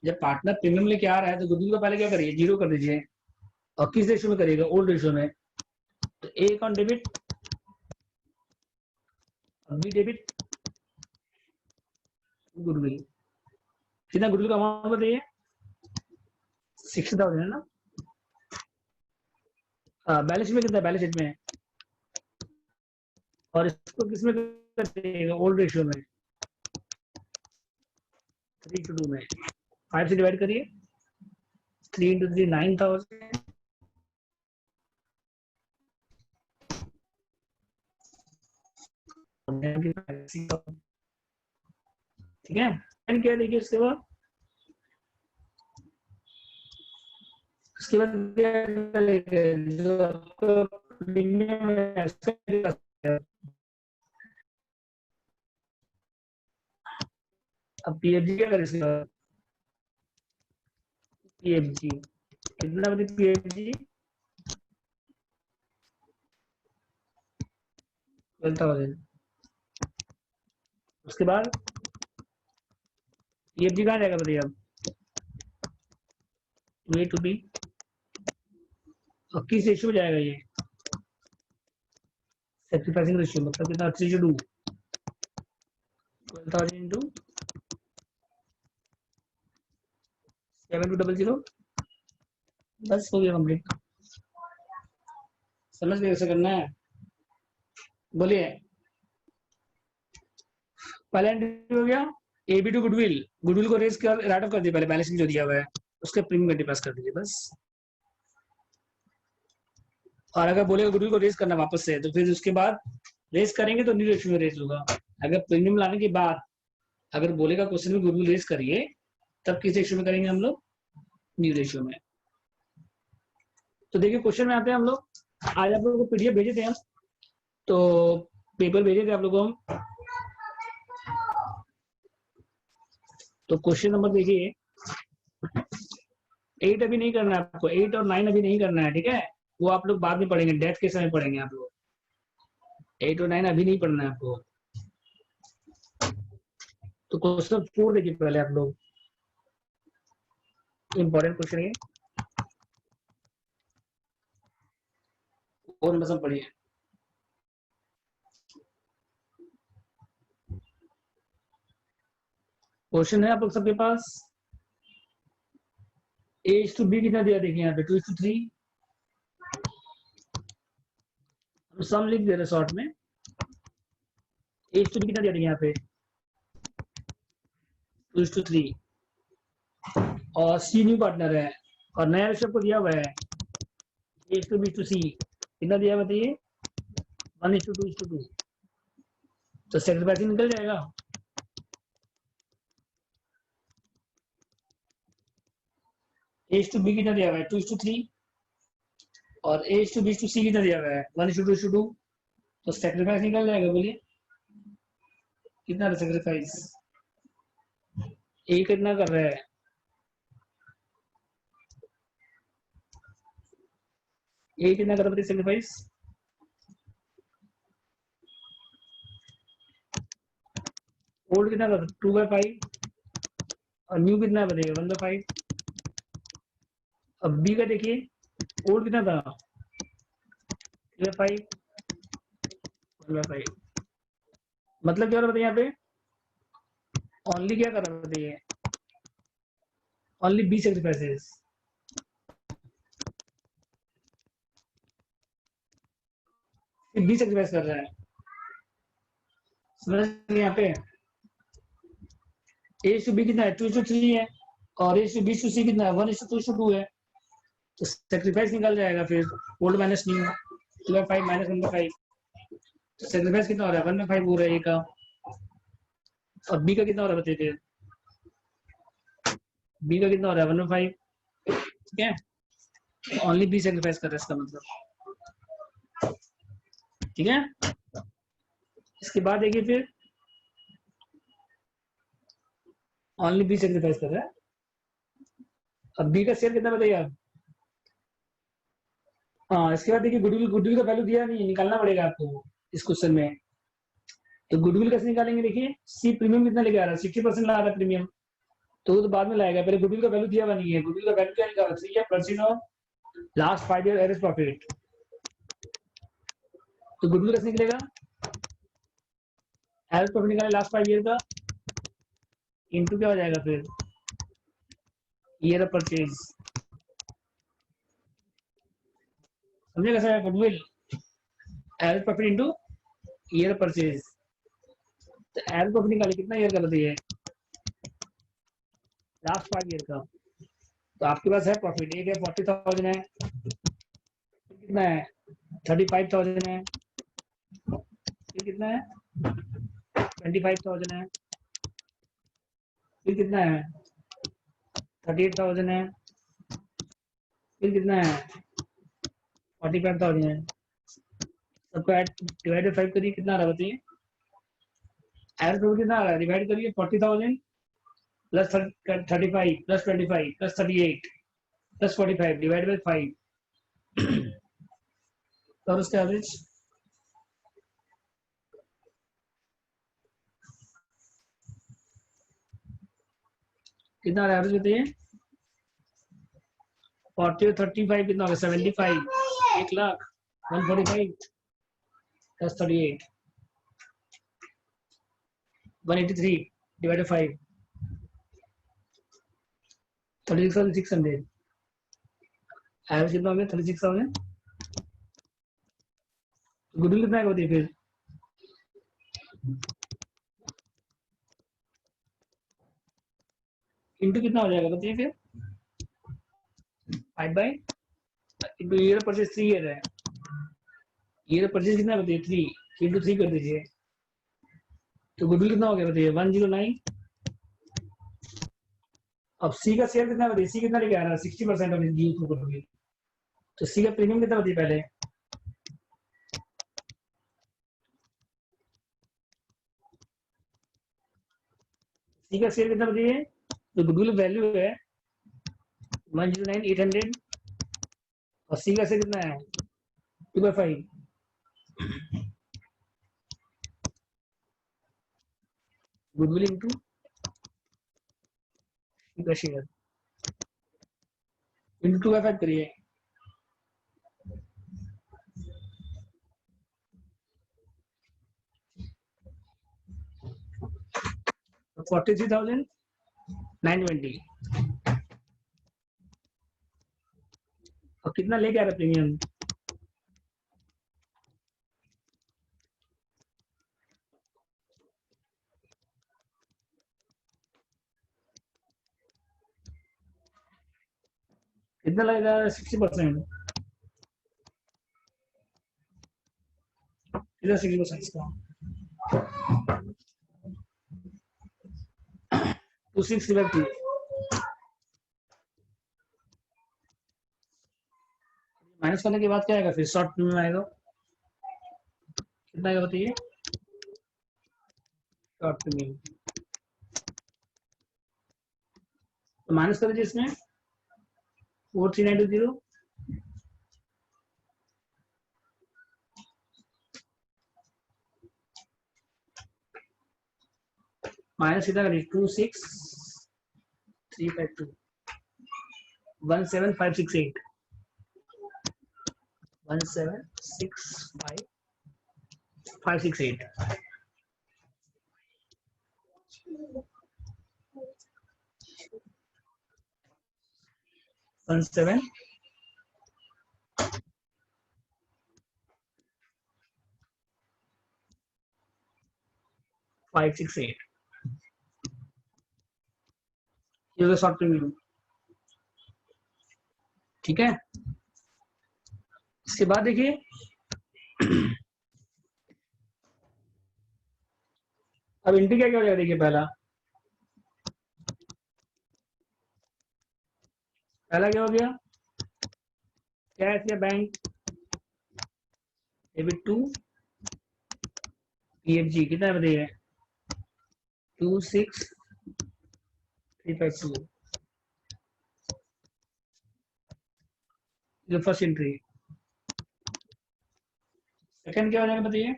जब पार्टनर प्रीमियम लेके आ रहा है तो गुडविल का पहले क्या करिए 0 कर दीजिए, और किस रेशियो में करिएगा ओल्ड रेशियो में, तो A account debit, B debit, goodwill कितना, गुडविल का अमाउंट बताइए 60,000 है ना, बैलेंस शीट में कितना है बैलेंस शीट में, और इसको किसमें करिएगा ओल्ड रेशियो में 3:2 में, 5 से डिवाइड करिए, 3 × 3 9,000, ठीक है। एंड क्या देखिए उसके बाद, उसके बाद जो आपका प्रीमियम है अब पीएफजी क्या करें इसके बाद, पीएफजी कितना बजे पीएफजी 12,000, उसके बाद पीएफजी कहाँ जाएगा बताइए अब, ए टू बी, और किस रेशियो में जाएगा ये सेक्रीफाइसिंग रेशियो, मतलब कितना 3:2, 12,000 इंटू 7200, बस हो गया कंप्लीट। समझ गए कैसे करना है, बोलिए। पहला एंट्री हो गया एबी टू गुडविल, गुडविल को रेज कर राइट ऑफ कर दिया, पहले बैलेंस शीट जो दिया हुआ है उसके प्रीमियम एंट्री पास कर दीजिए बस। और अगर बोलेगा गुडविल को रेज करना वापस से, तो फिर उसके बाद रेज करेंगे तो न्यू रेशियो में रेज होगा। अगर प्रीमियम लाने के बाद अगर बोलेगा क्वेश्चन में गुडविल रेज करिए, तब किस रेशियो में करेंगे हम लोग न्यू रेशियो में। तो देखिए क्वेश्चन में आते हैं हम लोग, आज आप लोगों को पीडीएफ भेजे थे हम, तो पेपर भेजे थे आप लोगों को हम, तो क्वेश्चन नंबर देखिए 8 अभी नहीं करना है आपको, 8 और 9 अभी नहीं करना है, ठीक है, वो आप लोग बाद में पढ़ेंगे, डेथ के समय पढ़ेंगे आप लोग, 8 और 9 अभी नहीं पढ़ना है आपको। तो क्वेश्चन 4 देखिए पहले आप लोग, इंपॉर्टेंट क्वेश्चन है, और नंबर पढ़िए। क्वेश्चन है आप लोग सबके पास, एज टू बी कितना दिया देखिए यहाँ पे 2:3, हम सम लिख दे रहे शॉर्ट में, एज टू बी कितना दिया देखिए यहाँ पे 2:3 और सी न्यू पार्टनर है और नया रेशियो को दिया हुआ है A:B:C कितना दिया है बताइए 1:2:2 तो सेक्रीफाइसिंग निकल जाएगा। A:B कितना दिया हुआ है 2:3 और A:B:C कितना दिया हुआ है 1:2:2 तो सेक्रीफाइस निकल जाएगा। बोलिए कितना सेक्रीफाइस ए कितना कर रहा है ए कितना कर रहा है सेक्रीफाइस ओल्ड कितना कर 2/5 और न्यू कितना है बताइए 1/5। अब बी का देखिए ओल्ड कितना था 3/5 1/5 मतलब क्या हो रहा है बताइए यहाँ पे ओनली क्या कर रहा है बताइए only B sacrifices B sacrifice कर रहा है समझ यहाँ पे A:B कितना है 2:3 है और A:B:C कितना है 1:2:2 है तो सेक्रीफाइस निकल जाएगा फिर ओल्ड माइनस न्यू 2/5 माइनस 1/5 तो सेक्रीफाइस कितना हो रहा है 1/5 हो रहा है ए का और बी का कितना हो रहा है बताइए बी का कितना हो रहा है 1/5 ठीक है ओनली बी सेक्रीफाइस कर रहा है इसका मतलब ठीक है। इसके बाद देखिए फिर ओनली बी सेक्रीफाइस कर रहा है। अब बी का शेयर कितना बताइए आप हाँ इसके बाद देखिए गुडविल का वैल्यू दिया नहीं निकालना पड़ेगा आपको इस क्वेश्चन में तो गुडविल कैसे निकालेंगे देखिए सी प्रीमियम कितना लेके आ रहा है 60% ला रहा है प्रीमियम तो बाद में लाएगा पहले गुडविल का वैल्यू दिया हुआ नहीं है गुडविल का वैल्यू क्या निकाला 3% of last 5 year average profit तो गुडविल कैसे निकलेगा एवरेज प्रॉफिट निकाले लास्ट 5 ईयर का इनटू क्या हो जाएगा फिर ईयर ऑफ परचेज समझे कैसे है goodwill average profit into year of purchase तो एवरेज प्रॉफिट निकाले कितना ईयर का बताइए लास्ट 5 ईयर का तो आपके पास है प्रॉफिट एक है 40,000 है कितना है 35,000 है फिर कितना है 25,000 है फिर कितना है 38,000 है फिर कितना है 45,000 है सबको ऐड डिवाइड बाय 5 करिए कितना आ रहा है बताइए एवरेज प्रॉफिट कितना आ रहा है डिवाइड करिए 40,000 plus 35 plus 25 plus 38 plus 45 divide by 5 और उसका एवरेज कितना आ रहा है एवरेज बताइए 40 और 35 कितना होगा 75 1,00,000 145 प्लस 38 183 डिवाइड बाय 5 36,600 एवरेज कितना हो गया 36,000 गुडविल कितना होती है फिर इंटू कितना हो जाएगा बताइए फिर 5 by into year purchase 3 year है ईयर परचेज कितना बताइए 3 इंटू 3 कर दीजिए तो गुडविल कितना हो गया बताइए 109 अब सी का शेयर कितना बताइए सी कितना लेके आ रहा है 60% ऑफ गुडविल तो सी का प्रीमियम कितना बताइए पहले सी का शेयर कितना बताइए तो गुडविल वैल्यू है 109,800 और सी का शेयर कितना है 2/5 गुडविल इंटू सी का शेयर इंटू 2/5 करिए 43,920 और कितना लेके आ रहा प्रीमियम कितना लगेगा 60%, कितना 60% इसका 260/2 माइनस करने के बाद क्या आएगा फिर शॉर्ट में आएगा, कितना आएगा बताइए शॉर्ट में, तो माइनस कर दीजिए इसमें 43920 माइनस कितना करिए 26352 17568 1765568 17 568 ये होगा शॉर्ट प्रीमियम। ठीक है, इसके बाद देखिए अब एंट्री क्या क्या हो जाएगा, देखिए पहला क्या हो गया, कैश या बैंक, डेबिट टू पीएफजी कितना है बताइए 26352 ये फर्स्ट एंट्री। सेकंड क्या हो जाएगा बताइए,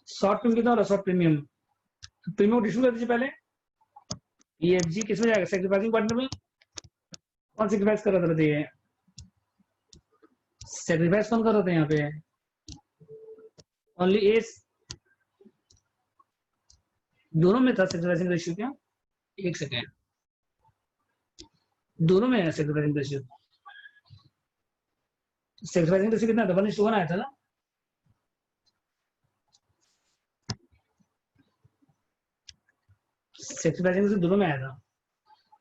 शॉर्ट प्रीमियम कितना हो रहा है, शॉर्ट प्रीमियम प्रीमियम डिस्ट्रीब्यूट कर दीजिए पहले, पीएफजी किसमें जाएगा सैक्रिफाइसिंग पार्टनर में, कौन सैक्रिफाइस कर रहा था बताइए, सैक्रिफाइस कौन कर रहा था यहाँ पे, ओनली ए, दोनों में था सैक्रिफाइसिंग रेशियो क्या, एक सेकेंड, दोनों में है सैक्रिफाइसिंग रेशियो, सैक्रिफाइसिंग रेशियो कितना था 1:1 आया था ना, सैक्रिफाइसिंग रेशियो दोनों में आया था,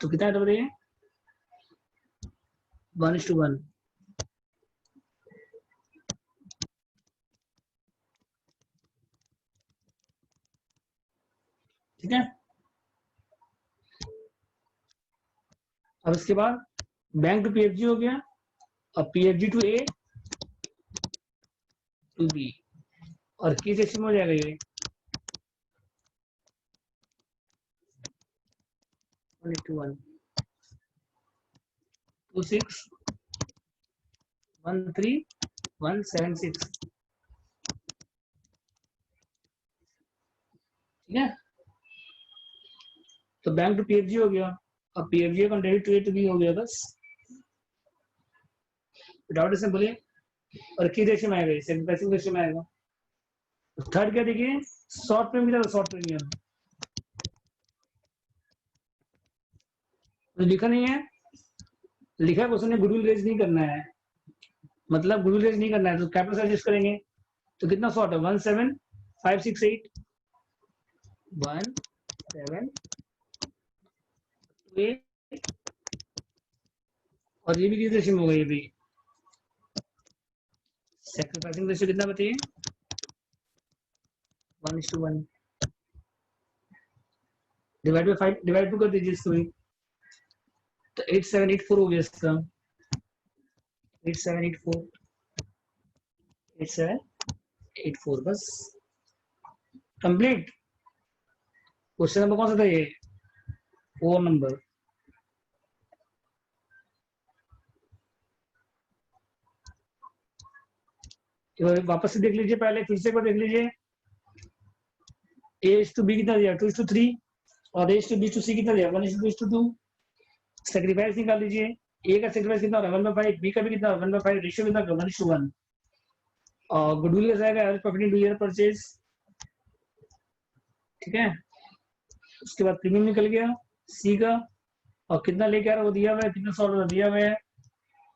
तो कितना है तो बताइए 1:1। ठीक है, अब इसके बाद बैंक टू पीएफजी हो गया, अब PFG to A to B, और किस रेशियो में हो जाएगा ये 1:1 2613176। ठीक है, तो बैंक टू पीएफजी हो गया, अब पीएफजी का debit to A to B हो गया बस, विदाउट इसमें बोलिए, और की रेशियो में आएगा, सैक्रिफाइसिंग रेशियो में आएगा। थर्ड क्या देखिए शॉर्ट प्रीमियम, शॉर्ट प्रीमियम तो लिखा नहीं है, लिखा है क्वेश्चन में गुडविल रेज नहीं करना है, मतलब गुडविल रेज नहीं करना है, तो कैपिटल से एडजस्ट करेंगे, तो कितना शॉर्ट है 17568 178 और ये भी किस रेशियो में होगा, ये भी सैक्रिफाइसिंग रेशियो कितना बताइए 1:1 डिवाइड बाय 5 डिवाइड 2 कर दीजिए इसको भी, तो 8784 हो गया इसका 8784 8784 बस कंप्लीट। क्वेश्चन नंबर कौन सा था ये 4 नंबर, वापस से देख लीजिए, पहले फिर से एक बार देख लीजिए, ए टू बी कितना दिया 2:3 और ए टू बी टू सी कितना दिया 1:2, सैक्रिफाइस निकाल लीजिए, ए का सैक्रिफाइस कितना हो रहा है 1/5, बी का भी कितना 1/5, रेशियो कितना 1:1, और गुडविल का जाएगा average profit in 2 year purchase. ठीक है, उसके बाद प्रीमियम निकल गया सी का, और कितना लेके आ रहा है वो दिया हुआ है, कितना 100 दिया हुआ है,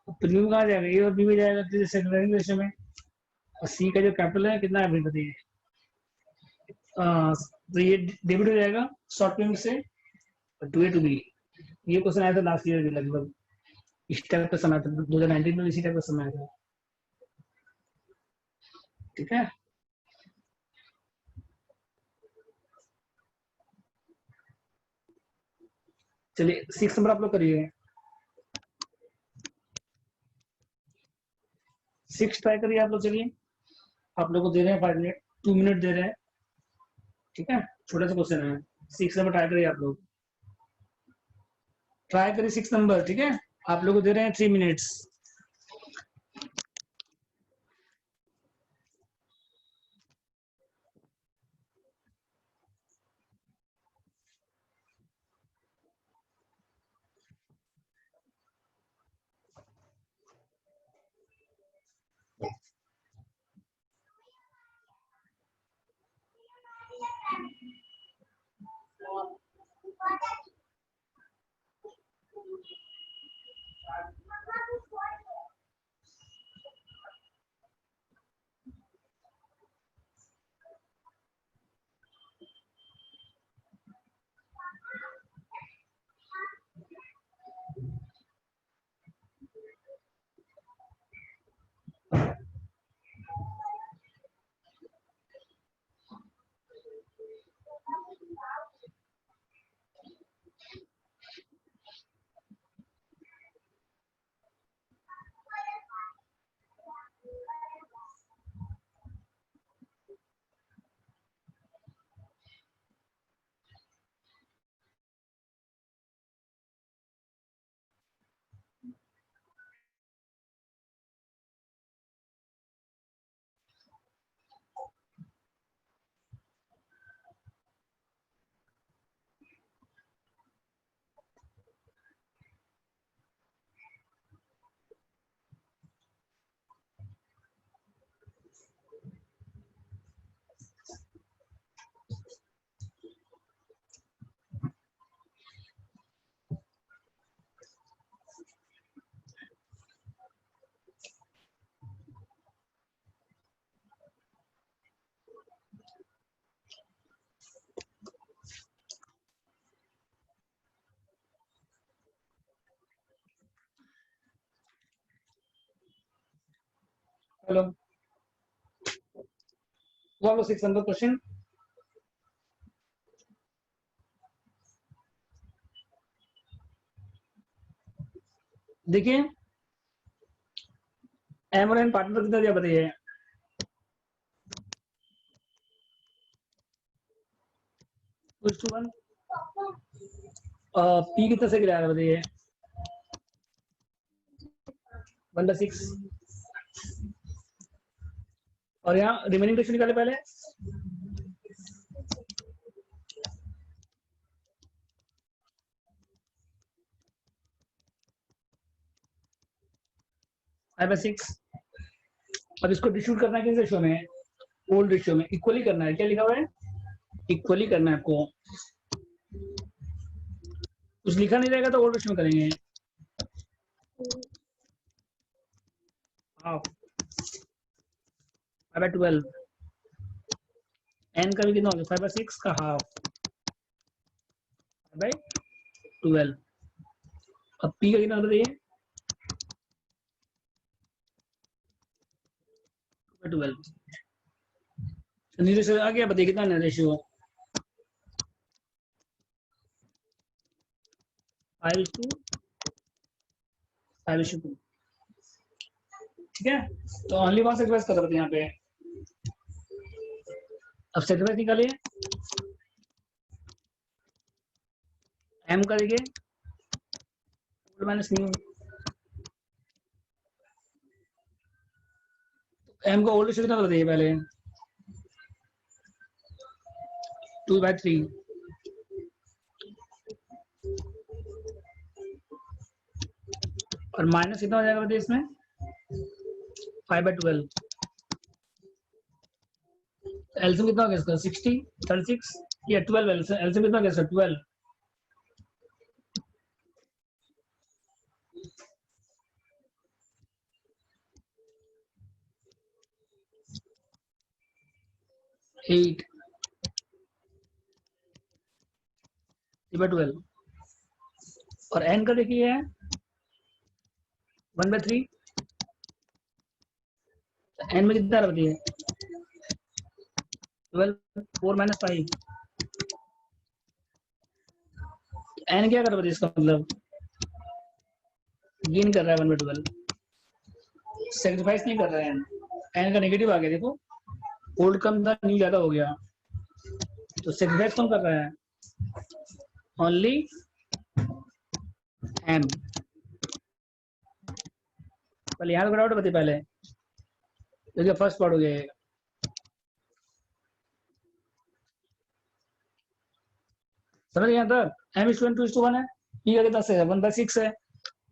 प्रीमियम कहाँ जाएगा ए और बी में जाएगा सैक्रिफाइसिंग रेशियो में, और सी का जो कैपिटल है कितना है अभी बताइए, तो ये डेबिट हो जाएगा शॉर्ट प्रीमियम से, टू ए टू बी, ये क्वेश्चन आया था लास्ट ईयर भी लगभग इस टाइप का समय था, 2019 में इसी टाइप का समय था। ठीक है, चलिए 6 नंबर आप लोग करिए। 6 ट्राई करिए आप लोग। चलिए आप लोग को दे रहे हैं 5 मिनट, 2 मिनट दे रहे हैं। ठीक है, छोटा सा क्वेश्चन है। 6 नंबर ट्राई करिए आप लोग, ट्राई करिए 6 नंबर। ठीक है, आप लोग को दे रहे हैं 3 मिनट्स। हेलो, वो 6 नंबर क्वेश्चन देखिए। एम और एन पार्टनर कितना दिया बताइए। कुछ टू 1, पी कितना से गिराया बताइए। 1/6, और यहाँ रिमेनिंग रेशियो निकाले पहले। Five by 6। अब इसको डिस्ट्रीब्यूट करना है किस रेशियो में, ओल्ड रेशियो में, इक्वली करना है। क्या लिखा हुआ है, इक्वली करना है आपको। कुछ लिखा नहीं रहेगा तो ओल्ड रेशियो में करेंगे। हाफ 5/12, एन का भी कितना हो गया 5/6 का हाफ 5/12। अब पी का कितना बताइए 2/12। रेशियो आ गया, बताइए कितना है रेशियो। 5:2। ठीक है, तो ओनली वन सेक्रीफाइस कर रहे हैं यहाँ पे। अब सेक्रीफाइस निकालिए। एम का देखिए माइनस न्यू, एम का ओल्ड रेशियो कितना बताइए पहले 2/3, और माइनस कितना हो जाएगा बताइए इसमें 5/12। एलसीएम कितना हो गया इसका 60, 36 या 12। एलसीएम कितना हो गया इसका 12। एट 3/12। और एन का देखिए है 1/3, एन में कितना बताइए 12, 4 - 5, एन क्या कर रहा है इसका मतलब गेन कर रहा है 1/12, सेक्रीफाइस नहीं कर रहा है एन का नेगेटिव आ गया देखो, ओल्ड कम था न्यू ज्यादा हो गया, तो सेक्रीफाइस कौन कर रहा है ओनली एम। पहले यहाँ पे डाउट बताइए पहले, देखिए फर्स्ट पार्ट हो गया ये। समझ गए यहाँ तक, एम इज 2:1 है, पी का कितना से 1/6 है,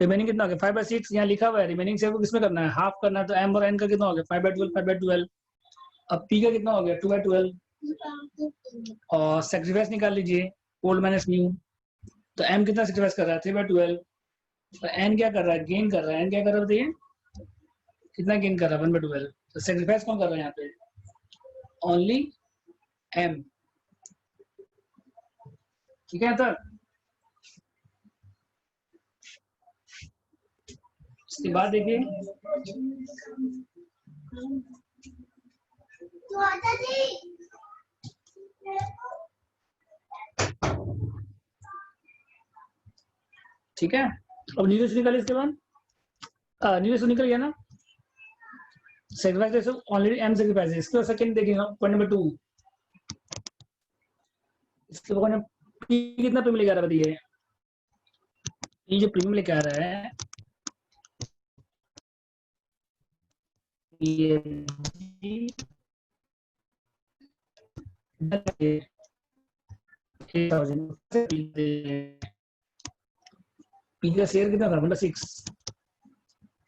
रिमेनिंग कितना हो गया 5/6, यहाँ लिखा हुआ है रिमेनिंग से किसमें करना है हाफ करना है, तो एम और एन का कितना हो गया 5/12 5/12, अब पी का कितना हो गया 2/12, और सेक्रीफाइस निकाल लीजिए ओल्ड माइनस न्यू, तो एम कितना सेक्रीफाइस कर रहा है 3/12, तो एन क्या कर रहा है गेन कर रहा है, एन क्या कर रहा है बताइए कितना गेन कर रहा है 1/12, तो सेक्रीफाइस कौन कर रहा है यहाँ पे ओनली एम। ठीक है तक, इसके बाद देखिए ठीक है, अब नीचे से निकालिए, इसके बाद नीचे से निकल गया ना सेक्रीफाइस ऑलरेडी एम सेक्रीफाइस है, इसके बाद सेकंड देखिएगा पॉइंट नंबर 2, इसके बाद पी कितना प्रीमियम लेके आ रहा है बताइए, ये जो प्रीमियम लेके आ रहा है ये पी का शेयर कितना था 1/6,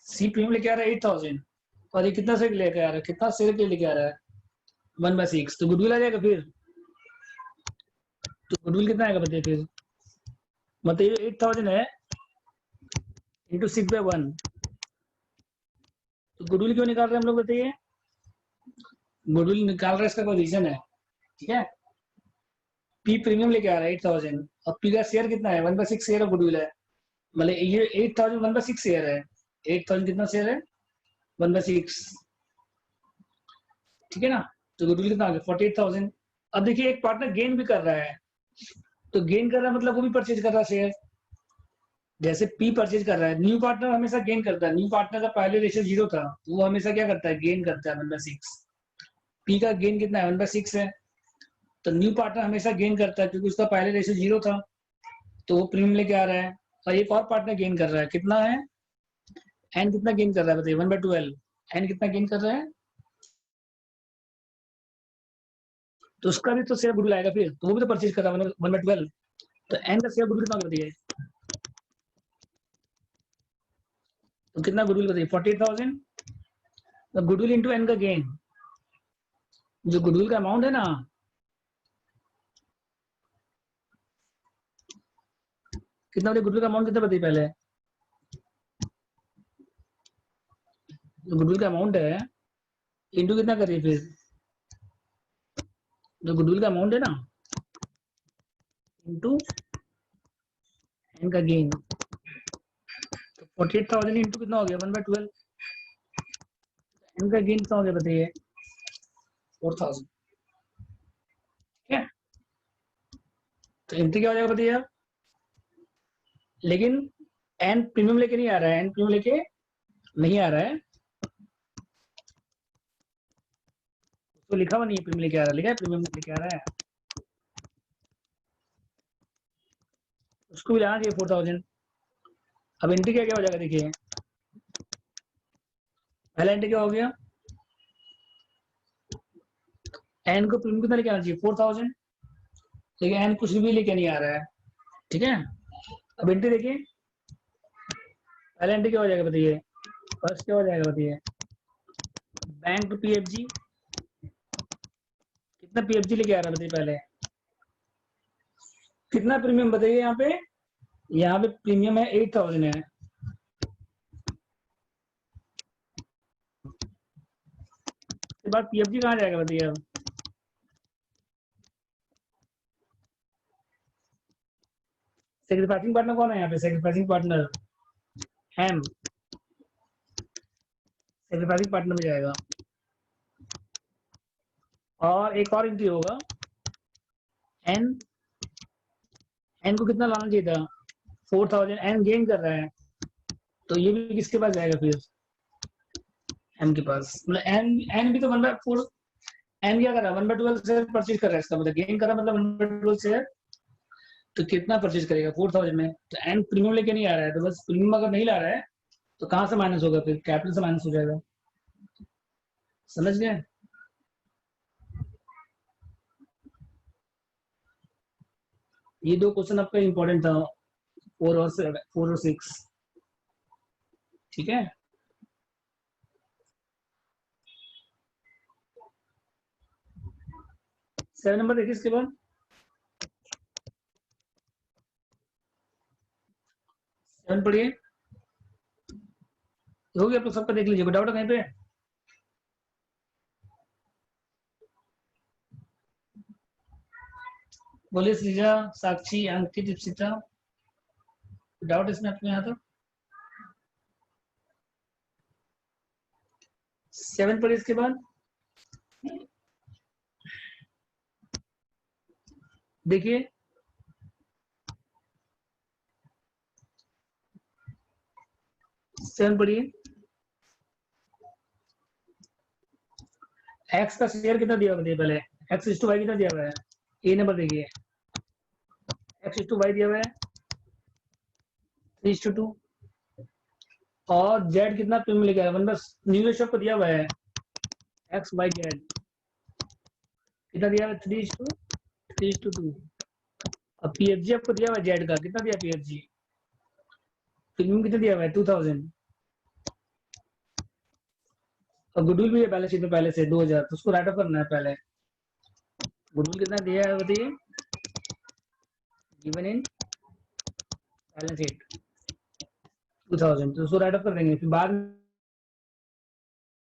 सी प्रीमियम लेके आ रहा है 8000, और ये कितना शेयर लेके आ रहा है, कितना शेयर के लेके आ रहा है 1/6, तो गुडविल आ जाएगा फिर, तो गुडविल कितना आएगा बताइए फिर, मतलब ये 8000 है इंटू 6/1, तो गुडविल क्यों निकाल रहे हैं हम लोग बताइए, गुडविल निकाल रहे हैं इसका कोई रीजन है, ठीक है, पी प्रीमियम लेके आ रहा है 8000, और पी का शेयर कितना है 1/6 शेयर ऑफ गुडविल है, मतलब ये 8000 1/6 शेयर है, 8000 कितना शेयर है 1/6, ठीक है ना, तो गुडविल कितना आ गया 48,000। अब देखिए एक पार्टनर गेन भी कर रहा है, तो गेन कर रहा है मतलब वो भी परचेज कर रहा है शेयर, जैसे पी परचेज कर रहा है, न्यू पार्टनर हमेशा गेन करता है, न्यू पार्टनर का पहले रेशियो 0 था, तो वो हमेशा क्या करता है गेन करता है 1/6, पी का गेन कितना है 1/6 है, तो न्यू पार्टनर हमेशा गेन करता है क्योंकि उसका पहले रेशियो 0 था, तो वो प्रीमियम लेके आ रहा है, और एक और पार्टनर गेन कर रहा है, कितना है एन कितना गेन कर रहा है बताइए 1/12, एन कितना गेन कर रहा है, तो उसका भी तो शेयर गुडविल आएगा फिर, तो वो भी तो परचेज कर रहा है 1/12, तो एन का शेयर गुडविल कितना बताइए, तो कितना गुडविल बताइए 48,000, तो गुडविल इंटू एन का गेन, जो गुडविल का अमाउंट है ना, कितना बताइए गुडविल का अमाउंट कितना बताइए पहले, जो गुडविल का अमाउंट है इंटू कितना करिए फिर, जो गुडविल का अमाउंट है ना इंटू एन का गेन, तो 48,000 इंटू कितना हो गया 1/12, एन का गेन कितना हो गया बताइए 4,000, ठीक है, तो एंट्री क्या हो जाएगा बताइए आप, लेकिन एन प्रीमियम लेके नहीं आ रहा है, एन प्रीमियम लेके नहीं आ रहा है, तो लिखा हुआ नहीं है प्रीमियम लेके आ रहा है, लिखा है प्रीमियम लेके आ रहा है, उसको भी लाना चाहिए 4,000। अब एंट्री क्या क्या हो जाएगा देखिए, पहला एंट्री क्या हो गया, एन को प्रीमियम कितना लेके आना चाहिए 4,000, लेकिन एन कुछ भी लेके नहीं आ रहा है, ठीक है, अब एंट्री देखिए, पहला एंट्री क्या हो जाएगा बताइए, फर्स्ट क्या हो जाएगा बताइए, बैंक टू पीएफजी, कितना पीएफजी लेके आ रहा है बताइए पहले, कितना प्रीमियम बताइए यहाँ पे प्रीमियम है 8,000 है, उसके बाद पीएफजी कहाँ जाएगा बताइए, अब सेक्रीफाइसिंग पार्टनर कौन है यहाँ पे? Sacrificing partner M, sacrificing partner में जाएगा। और एक और एंट्री होगा एन, एन को कितना लाना चाहिए था? 4000, एन गेन कर रहा है, तो ये भी किसके पास जाएगा फिर? एम के पास। मतलब एन, एन भी तो 1/4, एन क्या कर रहा है? 1/12 शेयर परचेज कर रहा है, इसका मतलब गेन कर रहा है, मतलब 1/12 शेयर। तो कितना परचेज करेगा 4000 में? तो एन प्रीमियम लेके नहीं आ रहा है, तो बस प्रीमियम अगर नहीं ला रहा है तो कहाँ से माइनस होगा? फिर कैपिटल से माइनस हो जाएगा। समझ गए? ये दो क्वेश्चन आपका इंपॉर्टेंट था, 4 और 6। ठीक है, सेवन नंबर देखिए इसके बाद। सेवन पढ़िए, हो गया, आप लोग सबका देख लीजिए, कोई डाउट है कहीं पे? बोलिए श्रीजा, साक्षी, अंकित, दीक्षिता, डाउट इसमें आपके यहाँ तो? 7 पढ़िए इसके बाद। देखिए सेवन पढ़िए, एक्स का शेयर कितना दिया हुआ है पहले? एक्स इस टू वाई कितना दिया हुआ है? ए नंबर देखिए, एक्स इस टू वाई दिया हुआ है 3:2, और जेड कितना प्रीमियम लेके आया? वन बस न्यू रेशियो को दिया हुआ है एक्स वाई जेड, कितना दिया हुआ है? 3:2। अब पीएफजी आपको दिया हुआ है जेड का, कितना दिया पीएफजी? प्रीमियम कितना दिया हुआ है? 2000। और गुडविल भी है बैलेंस शीट में पहले से 2000, तो उसको राइट ऑफ करना है पहले। गुडविल कितना दिया है बताइए? गिवन इन बैलेंस शीट 2000, तो उसको राइट ऑफ कर देंगे। फिर बाद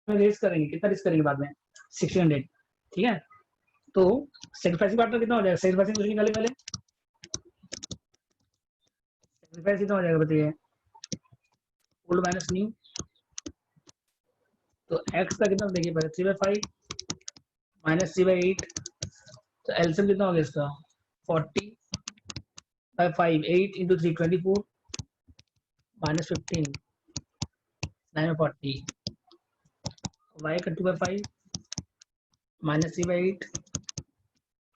में रेस करेंगे, कितना रेस करेंगे बाद में? 1600। ठीक है, तो सेक्रीफाइसिंग पार्टनर कितना हो जाएगा? सेक्रीफाइसिंग निकाले पहले, सेक्रीफाइस कितना हो जाएगा बताइए? ओल्ड माइनस न्यू, तो एक्स का कितना देखिए पहले? 3/5 माइनस 3/8, तो एलसीएम कितना हो गया इसका? 40/5, 8 इंटू 3 24 माइनस 15 9/40, वाई का 2/5 minus 3/8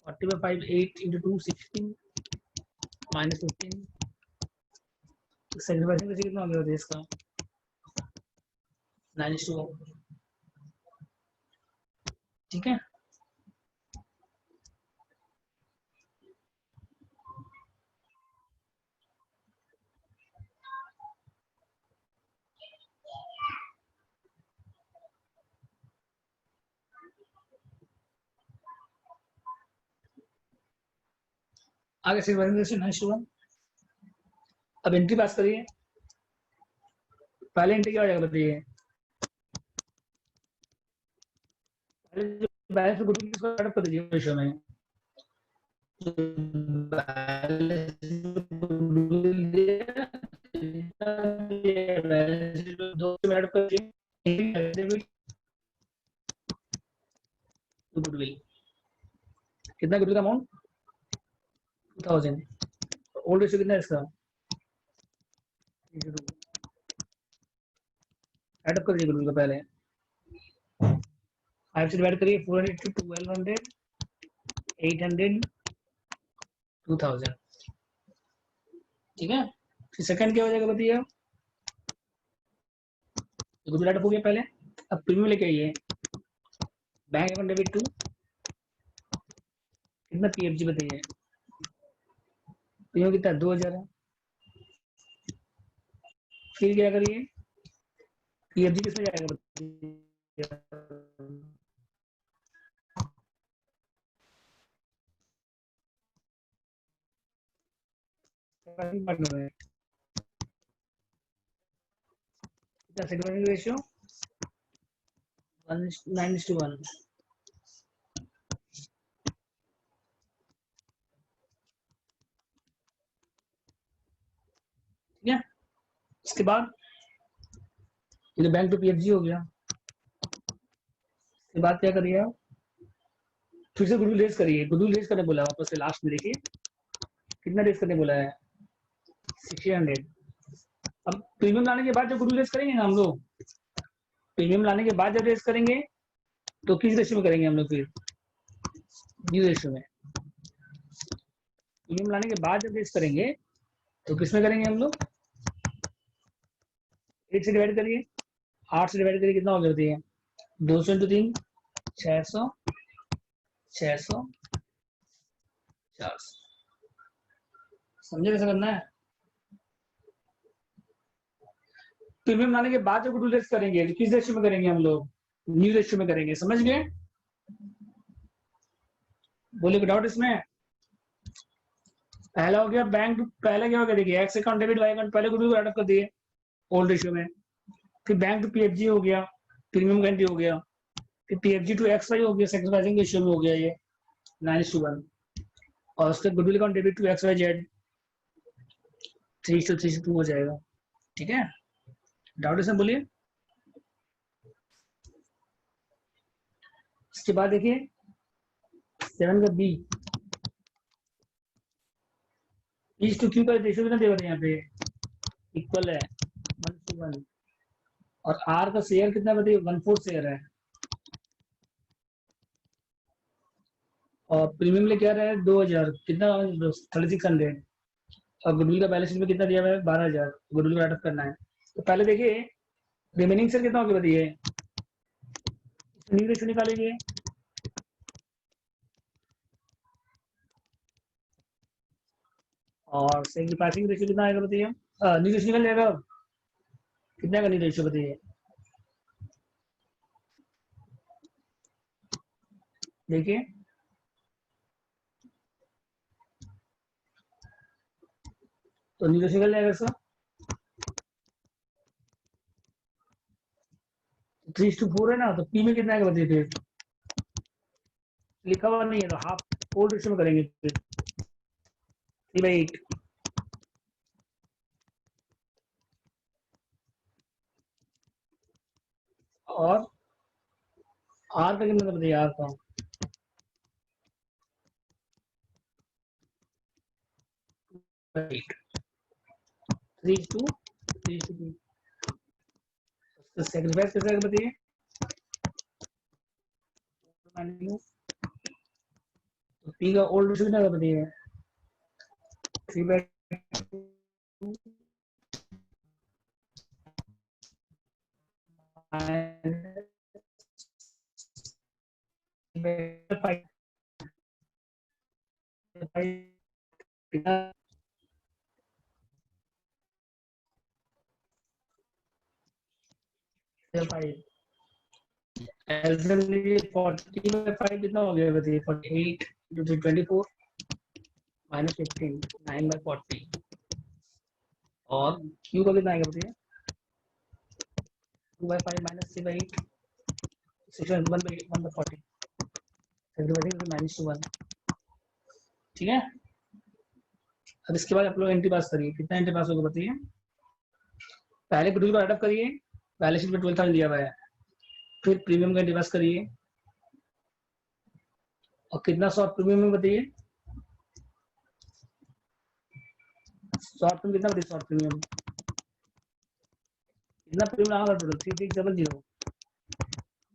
40/5, 8 into 2 16 minus 15। Sacrificing ratio कितना हो गया इसका? 9:1। ठीक है, आगे सेक्रीफाइसिंग रेशियो 9:1। अब एंट्री पास करिए, पहले एंट्री क्या हो जाएगा बताइए? पहले जो बैलेंस में गुडविल किसको ऐड कर दीजिए रेशियो में? बैलेंस गुडविल दिया, दो में ऐड कर दीजिए गुडविल, कितना गुडविल का अमाउंट? 2000। ओल्ड रेशियो कितना है इसका? ऐड कर दीजिए गुडविल का पहले, 5 से डिवाइड करिए, 400 to 1200 800 2000। ठीक है, फिर सेकंड क्या हो जाएगा बताइए? गुडविल ऐड हो गया पहले, अब प्रीमियम लेके आइए, बैंक अकाउंट डेबिट टू, कितना पीएफजी बताइए? प्रीमियम कितना? 2000 है। फिर क्या करिए? पीएफजी किसमें जाएगा बताइए? Sacrificing ratio 9:1। इसके बाद ये बैंक टू पीएफजी हो गया। इसके बाद क्या करिए आप, फिर से गुडविल रेज करिए। गुडविल रेज करने बोला वापस से लास्ट में, देखिए कितना रेज करने बोला है, 600। अब प्रीमियम लाने के बाद जब गुडविल रेज करेंगे ना हम लोग, प्रीमियम लाने के बाद जब रेज करेंगे तो किस रेशियो में करेंगे हम लोग, फिर न्यू रेशियो में। प्रीमियम लाने के बाद जब रेज करेंगे तो किस में करेंगे हम लोग, 8 से डिवाइड करिए। 8 से डिवाइड करिए कितना हो जाती है, 200 इंटू 3 600, 600 400। समझे कैसे करना है। प्रीमियम लाने के बाद जब गुडविल रेज करेंगे तो किस रेशियो में करेंगे हम लोग, न्यू रेशियो में करेंगे। समझ गए, बोले कोई डाउट इसमें। पहला हो गया बैंक, पहले क्या हो गया देखिए, X account debit Y account, पहले गुडविल ऐड कर दिए ओल्ड रेशियो में। फिर बैंक टू पीएफजी हो गया, प्रीमियम गारंटी हो गया। फिर पीएफजी टू एक्स वाई हो गया, सेक्रीफाइसिंग रेशियो में हो गया ये 9:1। और उसके goodwill account debit to X Y Z 3:2 हो जाएगा। ठीक है, डाउट इसमें बोलिए। इसके बाद देखिए 7 का बी, इस टू क्यू का रेशियो कितना दे रहे हैं यहाँ पे, इक्वल है 1:1। और आर का शेयर कितना बताइए, 1/4 शेयर है। और प्रीमियम ले क्या रहा है 2000, कितना 3600। और गुडविल का बैलेंस शीट में कितना दिया हुआ है 12000, गुडविल का राइट ऑफ करना है। तो पहले देखिए रिमेनिंग शेयर कितना होगा बताइए, न्यू रेशियो निकालेंगे। और सेक्रीफाइसिंग रेशियो कितना आएगा बताइए, न्यू रेशियो निकल जाएगा। कितना का न्यू रेशियो बताइए, देखिए तो न्यू रेशियो निकल जाएगा इसका 3:4 है ना। तो पी में कितना आएगा बताइए, फिर लिखा हुआ नहीं है तो हाफ ओल्ड रेशियो में करेंगे, फिर 3/8। और आर का कितना बताइए, आर का 3:2। तो सेक्रीफाइस कैसे आएगा बताइए, तो पी का ओल्ड रेशियो कितना बताइए, 3/2 40/5 कितना हो गया बताइए, 48 into 24 minus 15, 9/40। और क्यू का कितना आएगा बताइए, 2/5 minus 3/8, 1/40, -1। ठीक है। अब इसके बाद आप लोग एंट्री पास करिए, कितना एंट्री पास होगा बताइए। पहले गुडविल को राइट ऑफ करिए, बैलेंस शीट में 12,000 दिया हुआ है। फिर प्रीमियम का एंट्री पास करिए, और कितना शॉर्ट प्रीमियम में बताइए, शॉर्ट प्रीमियम कितना बताइए, शॉर्ट प्रीमियम कितना प्रीमियम आएगा टोटल, 3600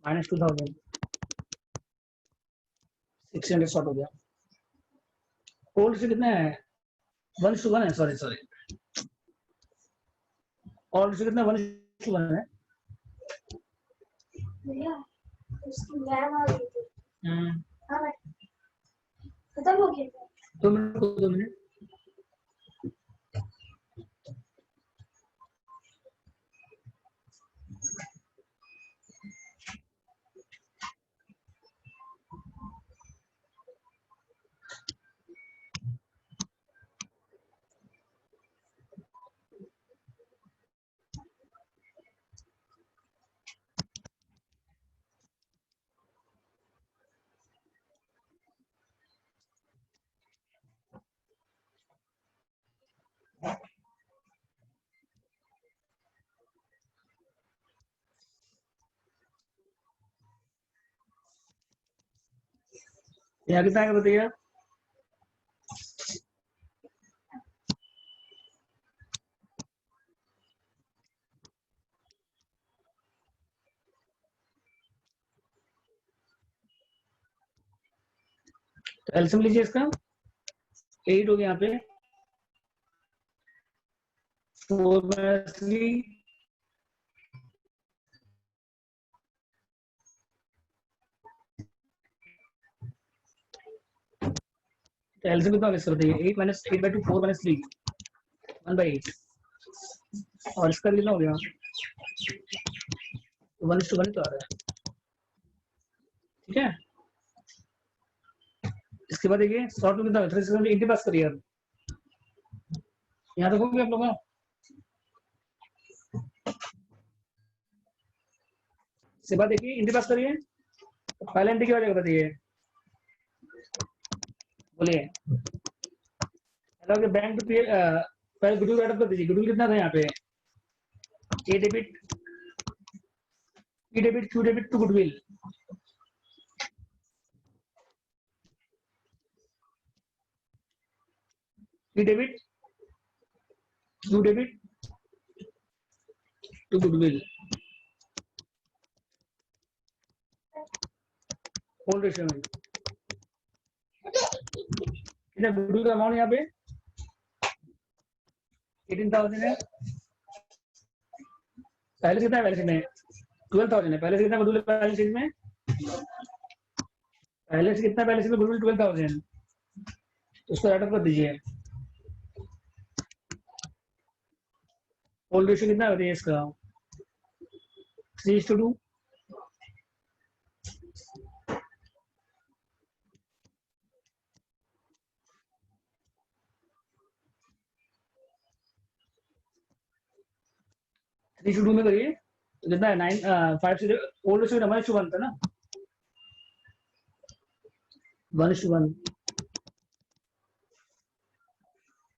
-2000, 600 शॉर्ट हो गया। ओल्ड से कितना है 1:1 है, सॉरी ओल्ड से कितना 1:1 है। खत्म हो गया, 2 मिनट। यहाँ कितना आएगा बताइए? तो एलसीएम लीजिए इसका, 8 हो गया यहाँ पे, 4 तो एलसीएम कितना होगा इसका बताइए? 8 माइनस 8/2 4 - 3 1/8 और इसका कितना हो गया? 1:1 तो आ रहा है, ठीक है। इसके बाद देखिए शॉर्ट में कितना है, 3 इंटू पास करिए अब, यहाँ देखोगे आप लोग ना, इसके बाद देखिए इंटू पास करिए, तो पहले इंटू क्या हो जाएगा बताइए, बोलिए। बैंक टू पहले गुडविल ऐड कर दीजिए, गुडविल कितना था यहाँ पे? A debit Q debit to goodwill, E debit Q debit to goodwill, whole ratio में कितना गुडविल का अमाउंट यहाँ पे 18,000 है, पहले कितना है बैलेंस शीट में? 12,000 है। पहले से कितना गुडविल बैलेंस शीट में? पहले से कितना बैलेंस शीट में गुडविल? 12,000, उसको ऐड अप कर दीजिए। होल रेशियो कितना है इसका? 3:2। टू में करिए तो कितना है? 5 से ओल्ड रेशियो 1:1 था ना, 1:1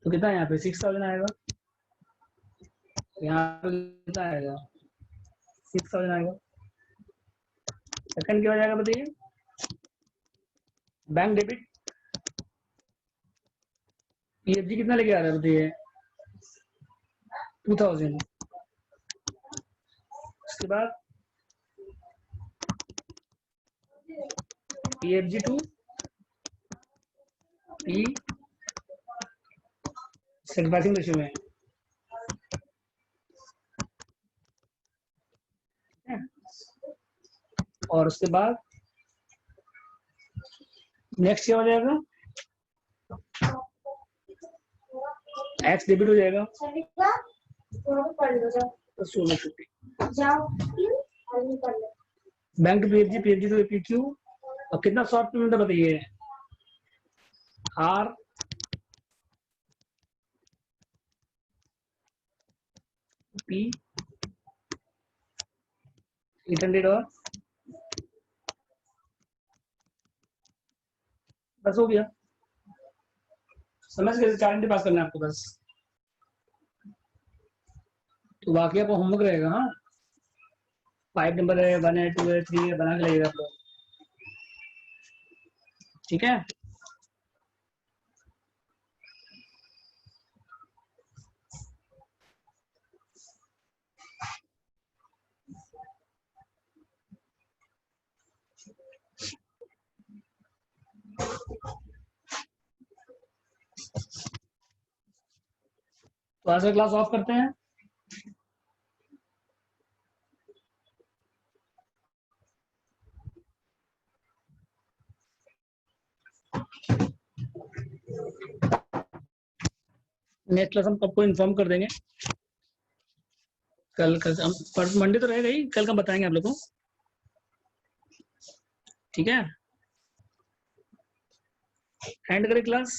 तो कितना है यहाँ पे? 6,000 आएगा, यहाँ पे कितना आएगा? 6,000 आएगा। सेकंड क्या हो जाएगा बताइए? बैंक डेबिट पीएफजी कितना लेके आ रहा है बताइए? 2,000। उसके बाद PFG to P set passing ratio में, और उसके बाद नेक्स्ट क्या हो जाएगा? एक्स डेबिट हो जाएगा, bank to PFG, PFG to PQ, और कितना शॉर्ट पेमेंट है बताइए? आर पी 800 और बस हो गया। समझ गए? 4 घंटे पास करना है आपको बस, तो बाकी आपको होमवर्क रहेगा। हाँ, 5 नंबर है, 1 है, 2 है, 3 है, बना के लगेगा आप लोग, ठीक है। तो आज का क्लास ऑफ करते हैं। नेक्स्ट क्लास हम सबको इन्फॉर्म कर देंगे। कल हम मंडे तो रहेगा ही, कल का बताएंगे आप लोग को, ठीक है। एंड करें क्लास।